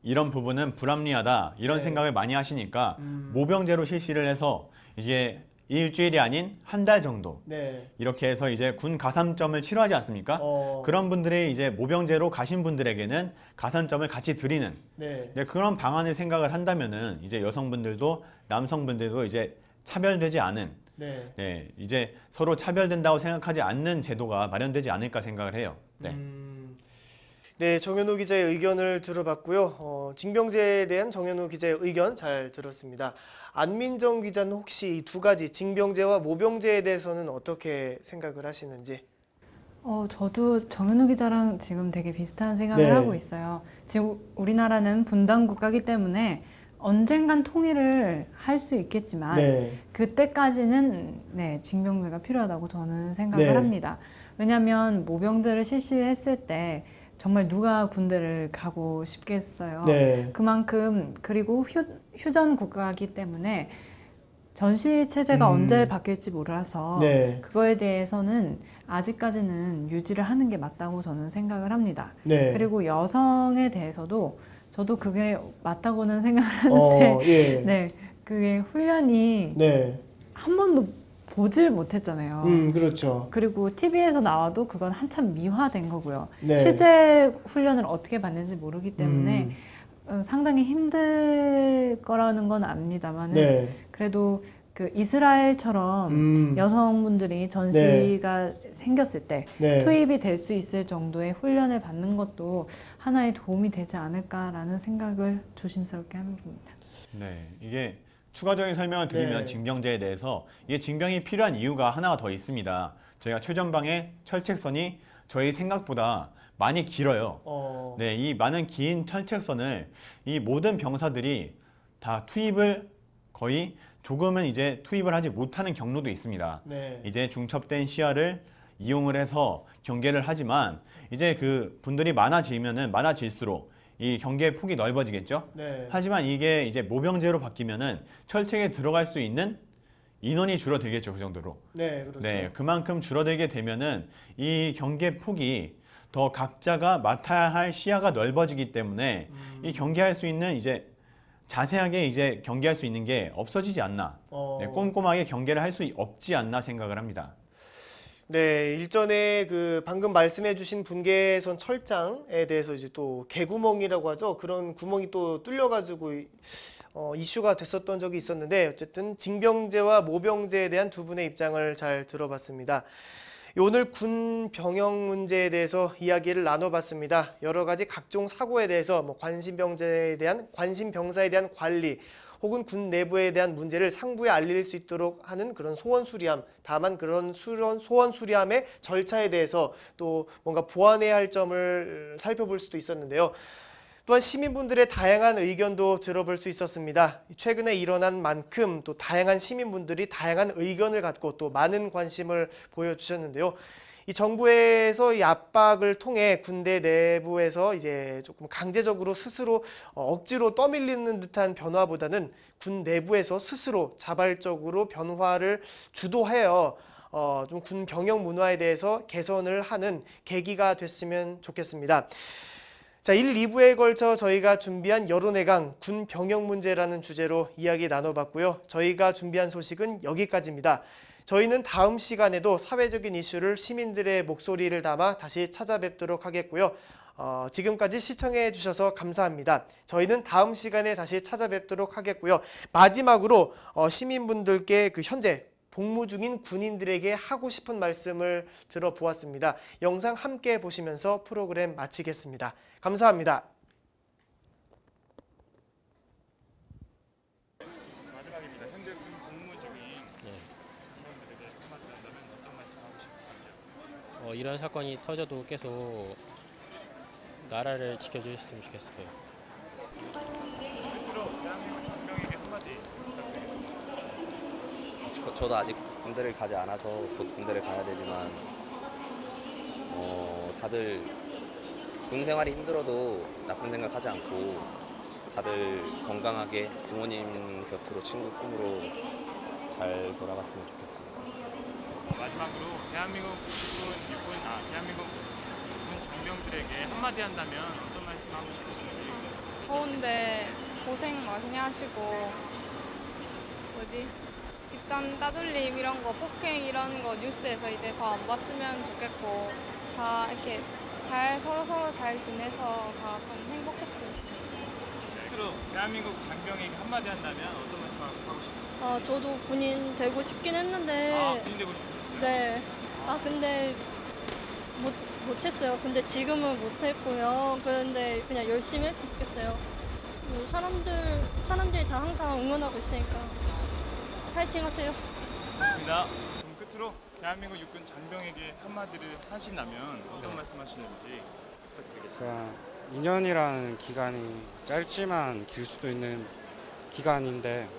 Speaker 2: 이런 부분은 불합리하다 이런
Speaker 1: 네.
Speaker 2: 생각을 많이 하시니까 모병제로 실시를 해서 이제 일주일이 아닌 한 달 정도
Speaker 1: 네.
Speaker 2: 이렇게 해서 이제 군 가산점을 치러하지 않습니까? 그런 분들이 이제 모병제로 가신 분들에게는 가산점을 같이 드리는
Speaker 1: 네.
Speaker 2: 네, 그런 방안을 생각을 한다면은 이제 여성분들도 남성분들도 이제 차별되지 않은
Speaker 1: 네.
Speaker 2: 네, 이제 서로 차별된다고 생각하지 않는 제도가 마련되지 않을까 생각을 해요. 네.
Speaker 1: 네, 정현우 기자의 의견을 들어봤고요. 징병제에 대한 정현우 기자의 의견 잘 들었습니다. 안민정 기자는 혹시 이 두 가지 징병제와 모병제에 대해서는 어떻게 생각을 하시는지?
Speaker 3: 저도 정현우 기자랑 지금 되게 비슷한 생각을
Speaker 1: 네.
Speaker 3: 하고 있어요. 지금 우리나라는 분단 국가이기 때문에 언젠간 통일을 할 수 있겠지만
Speaker 1: 네.
Speaker 3: 그때까지는 네, 징병제가 필요하다고 저는 생각을
Speaker 1: 네.
Speaker 3: 합니다. 왜냐하면 모병제를 실시했을 때 정말 누가 군대를 가고 싶겠어요.
Speaker 1: 네.
Speaker 3: 그만큼 그리고 휴전 국가이기 때문에 전시 체제가 언제 바뀔지 몰라서
Speaker 1: 네.
Speaker 3: 그거에 대해서는 아직까지는 유지를 하는 게 맞다고 저는 생각을 합니다.
Speaker 1: 네.
Speaker 3: 그리고 여성에 대해서도 저도 그게 맞다고는 생각을 하는데
Speaker 1: 예.
Speaker 3: 네, 그게 훈련이
Speaker 1: 네.
Speaker 3: 한 번도 보질 못했잖아요.
Speaker 1: 그렇죠.
Speaker 3: 그리고 TV에서 나와도 그건 한참 미화된 거고요.
Speaker 1: 네.
Speaker 3: 실제 훈련을 어떻게 받는지 모르기 때문에 상당히 힘들 거라는 건 압니다만
Speaker 1: 네.
Speaker 3: 그래도 그 이스라엘처럼 여성분들이 전시가 생겼을 때
Speaker 1: 네.
Speaker 3: 투입이 될 수 있을 정도의 훈련을 받는 것도 하나의 도움이 되지 않을까라는 생각을 조심스럽게 해봅니다.
Speaker 2: 네, 이게 추가적인 설명을 드리면
Speaker 1: 네.
Speaker 2: 징병제에 대해서 이게 징병이 필요한 이유가 하나가 더 있습니다. 저희가 최전방에 철책선이 저희 생각보다 많이 길어요. 네, 이 많은 긴 철책선을 이 모든 병사들이 다 투입을 거의 조금은 이제 투입을 하지 못하는 경로도 있습니다.
Speaker 1: 네.
Speaker 2: 이제 중첩된 시야를 이용을 해서 경계를 하지만 이제 그 분들이 많아지면은 많아질수록 이 경계의 폭이 넓어지겠죠.
Speaker 1: 네.
Speaker 2: 하지만 이게 이제 모병제로 바뀌면은 철책에 들어갈 수 있는 인원이 줄어들겠죠, 그 정도로.
Speaker 1: 네, 그렇죠.
Speaker 2: 네, 그만큼 줄어들게 되면은 이 경계 폭이 더 각자가 맡아야 할 시야가 넓어지기 때문에 이 경계할 수 있는 이제 자세하게 이제 경계할 수 있는 게 없어지지 않나. 네, 꼼꼼하게 경계를 할 수 없지 않나 생각을 합니다.
Speaker 1: 네, 일전에 그 방금 말씀해주신 분계선 철장에 대해서 이제 또 개구멍이라고 하죠. 그런 구멍이 또 뚫려가지고 이슈가 됐었던 적이 있었는데 어쨌든 징병제와 모병제에 대한 두 분의 입장을 잘 들어봤습니다. 오늘 군 병영 문제에 대해서 이야기를 나눠봤습니다. 여러 가지 각종 사고에 대해서 뭐 관심병사에 대한 관리 혹은 군 내부에 대한 문제를 상부에 알릴 수 있도록 하는 그런 소원 수리함, 다만 그런 소원 수리함의 절차에 대해서 또 뭔가 보완해야 할 점을 살펴볼 수도 있었는데요. 또한 시민분들의 다양한 의견도 들어볼 수 있었습니다. 최근에 일어난 만큼 또 다양한 시민분들이 다양한 의견을 갖고 또 많은 관심을 보여주셨는데요. 이 정부에서 이 압박을 통해 군대 내부에서 이제 조금 강제적으로 스스로 억지로 떠밀리는 듯한 변화보다는 군 내부에서 스스로 자발적으로 변화를 주도하여 좀 군 병영 문화에 대해서 개선을 하는 계기가 됐으면 좋겠습니다. 자, 1, 2부에 걸쳐 저희가 준비한 여론의 군 병영 문제라는 주제로 이야기 나눠봤고요. 저희가 준비한 소식은 여기까지입니다. 저희는 다음 시간에도 사회적인 이슈를 시민들의 목소리를 담아 다시 찾아뵙도록 하겠고요. 지금까지 시청해 주셔서 감사합니다. 저희는 다음 시간에 다시 찾아뵙도록 하겠고요. 마지막으로 시민분들께 그 현재 복무 중인 군인들에게 하고 싶은 말씀을 들어보았습니다. 영상 함께 보시면서 프로그램 마치겠습니다. 감사합니다.
Speaker 4: 마지막입니다. 현재 복무 중인 장병들에게 한마디 한다면 어떤 말씀 하고 싶으신지요?
Speaker 5: 이런 사건이 터져도 계속 나라를 지켜주셨으면 좋겠어요.
Speaker 4: 끝으로 대한민국 장병에게 한마디 부탁드리겠습니다.
Speaker 6: 저도 아직 군대를 가지 않아서 곧 군대를 가야 되지만 다들 군 생활이 힘들어도 나쁜 생각하지 않고 다들 건강하게 부모님 곁으로 친구 품으로 잘 돌아갔으면 좋겠습니다.
Speaker 4: 마지막으로 대한민국 군 장병들에게 한마디 한다면 어떤 말씀 하고 싶으신지?
Speaker 7: 더운데 고생 많이 하시고 집단 따돌림 이런 거, 폭행 이런 거 뉴스에서 이제 더 안 봤으면 좋겠고 다 이렇게 서로 잘 지내서 다 좀 행복했으면 좋겠어요.
Speaker 4: 끝으로 대한민국 장병에게 한마디 한다면 어떤 말씀 하고 싶으세요?
Speaker 8: 저도 군인 되고 싶긴 했는데
Speaker 4: 군인 되고 싶으셨어요?
Speaker 8: 네. 근데 못했어요. 근데 지금은 못했고요. 그런데 그냥 열심히 했으면 좋겠어요. 사람들이 다 항상 응원하고 있으니까 파이팅 하세요.
Speaker 4: 좋습니다. 그럼 끝으로 대한민국 육군 장병에게 한마디를 하신다면 어떤 말씀 하시는지 부탁드리겠습니다.
Speaker 9: 2년이라는 기간이 짧지만 길 수도 있는 기간인데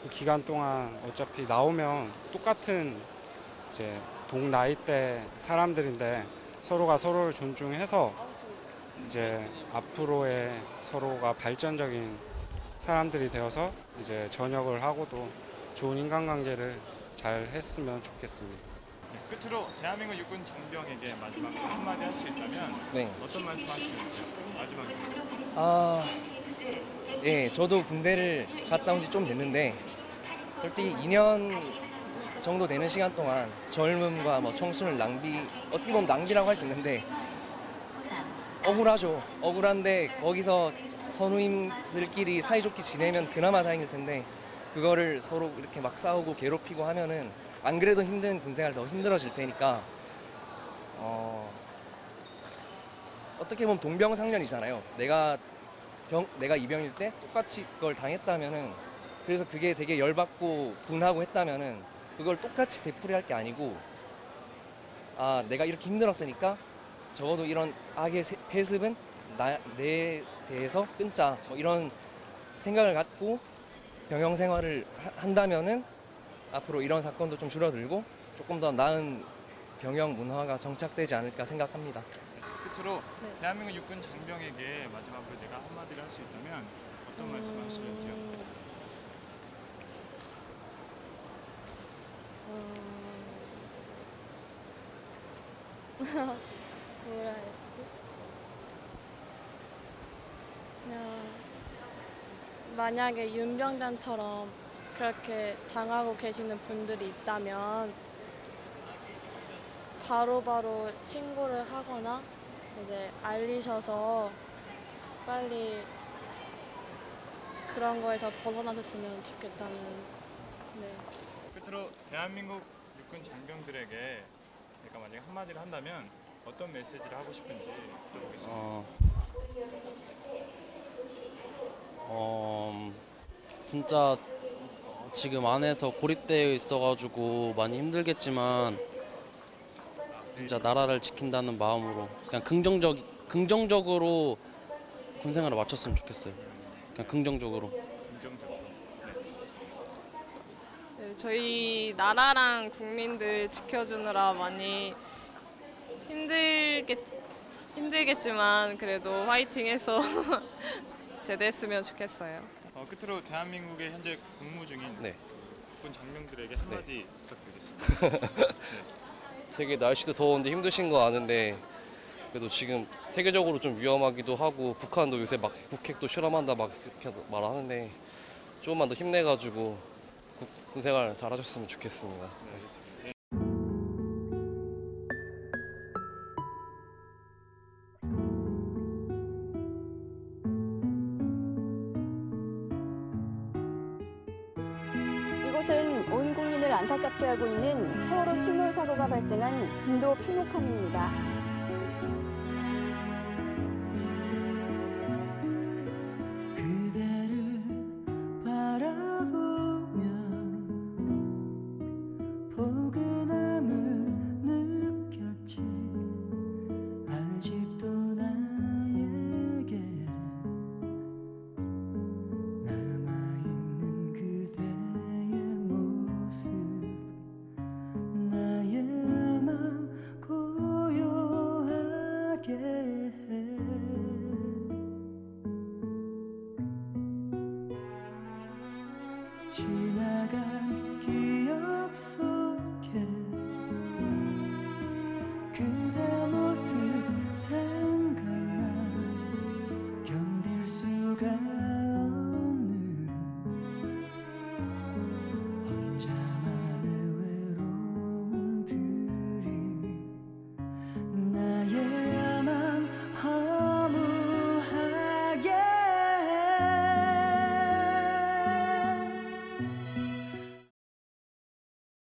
Speaker 9: 그 기간 동안 어차피 나오면 똑같은 이제 동 나이대 사람들인데 서로가 서로를 존중해서 이제 앞으로의 서로가 발전적인 사람들이 되어서 이제 전역을 하고도 좋은 인간관계를 잘 했으면 좋겠습니다.
Speaker 4: 네, 끝으로 대한민국 육군 장병에게 마지막으로 한마디 할 수 있다면 어떤 말씀 하시는지 마지막으로.
Speaker 10: 예, 저도 군대를 갔다 온 지 좀 됐는데 솔직히 2년 정도 되는 시간 동안 젊음과 청춘을 어떻게 보면 낭비라고 할 수 있는데 억울하죠. 억울한데 거기서 선우임들끼리 사이좋게 지내면 그나마 다행일 텐데 그거를 서로 이렇게 막 싸우고 괴롭히고 하면은 안 그래도 힘든 군생활 더 힘들어질 테니까 어떻게 보면 동병상련이잖아요. 내가 이병일 때 똑같이 그걸 당했다면은 그래서 그게 되게 열받고 분하고 했다면은 그걸 똑같이 되풀이할 게 아니고 내가 이렇게 힘들었으니까 적어도 이런 악의 패습은 내 대해서 끊자 이런 생각을 갖고 병영 생활을 한다면은 앞으로 이런 사건도 좀 줄어들고 조금 더 나은 병영 문화가 정착되지 않을까 생각합니다.
Speaker 4: 끝으로 대한민국 육군 장병에게 마지막으로 내가 한마디를 할 수 있다면 어떤 말씀 하시는지요?
Speaker 7: 뭐라 했지? 그냥 만약에 윤병단처럼 그렇게 당하고 계시는 분들이 있다면 바로바로 신고를 하거나 이제 알리셔서 빨리 그런 거에서 벗어나셨으면 좋겠다는.
Speaker 4: 끝으로 대한민국 육군 장병들에게 내가 만약에 한마디를 한다면 어떤 메시지를 하고 싶은지 물어보겠습니다.
Speaker 11: 진짜 지금 안에서 고립되어 있어가지고 많이 힘들겠지만 진짜 나라를 지킨다는 마음으로 그냥 긍정적으로 군생활을 마쳤으면 좋겠어요. 그냥 긍정적으로.
Speaker 7: 네, 저희 나라랑 국민들 지켜주느라 많이 힘들겠지만 그래도 화이팅해서 제대했으면 좋겠어요.
Speaker 4: 끝으로 대한민국의 현재 복무 중인 육군 장병들에게 한마디 부탁드리겠습니다.
Speaker 10: 되게 날씨도 더운데 힘드신 거 아는데 그래도 지금 세계적으로 좀 위험하기도 하고 북한도 요새 막 북핵도 실험한다 막 이렇게 말하는데 조금만 더 힘내가지고 군생활 잘하셨으면 좋겠습니다.
Speaker 12: 세월호 침몰 사고가 발생한 진도 팽목항입니다.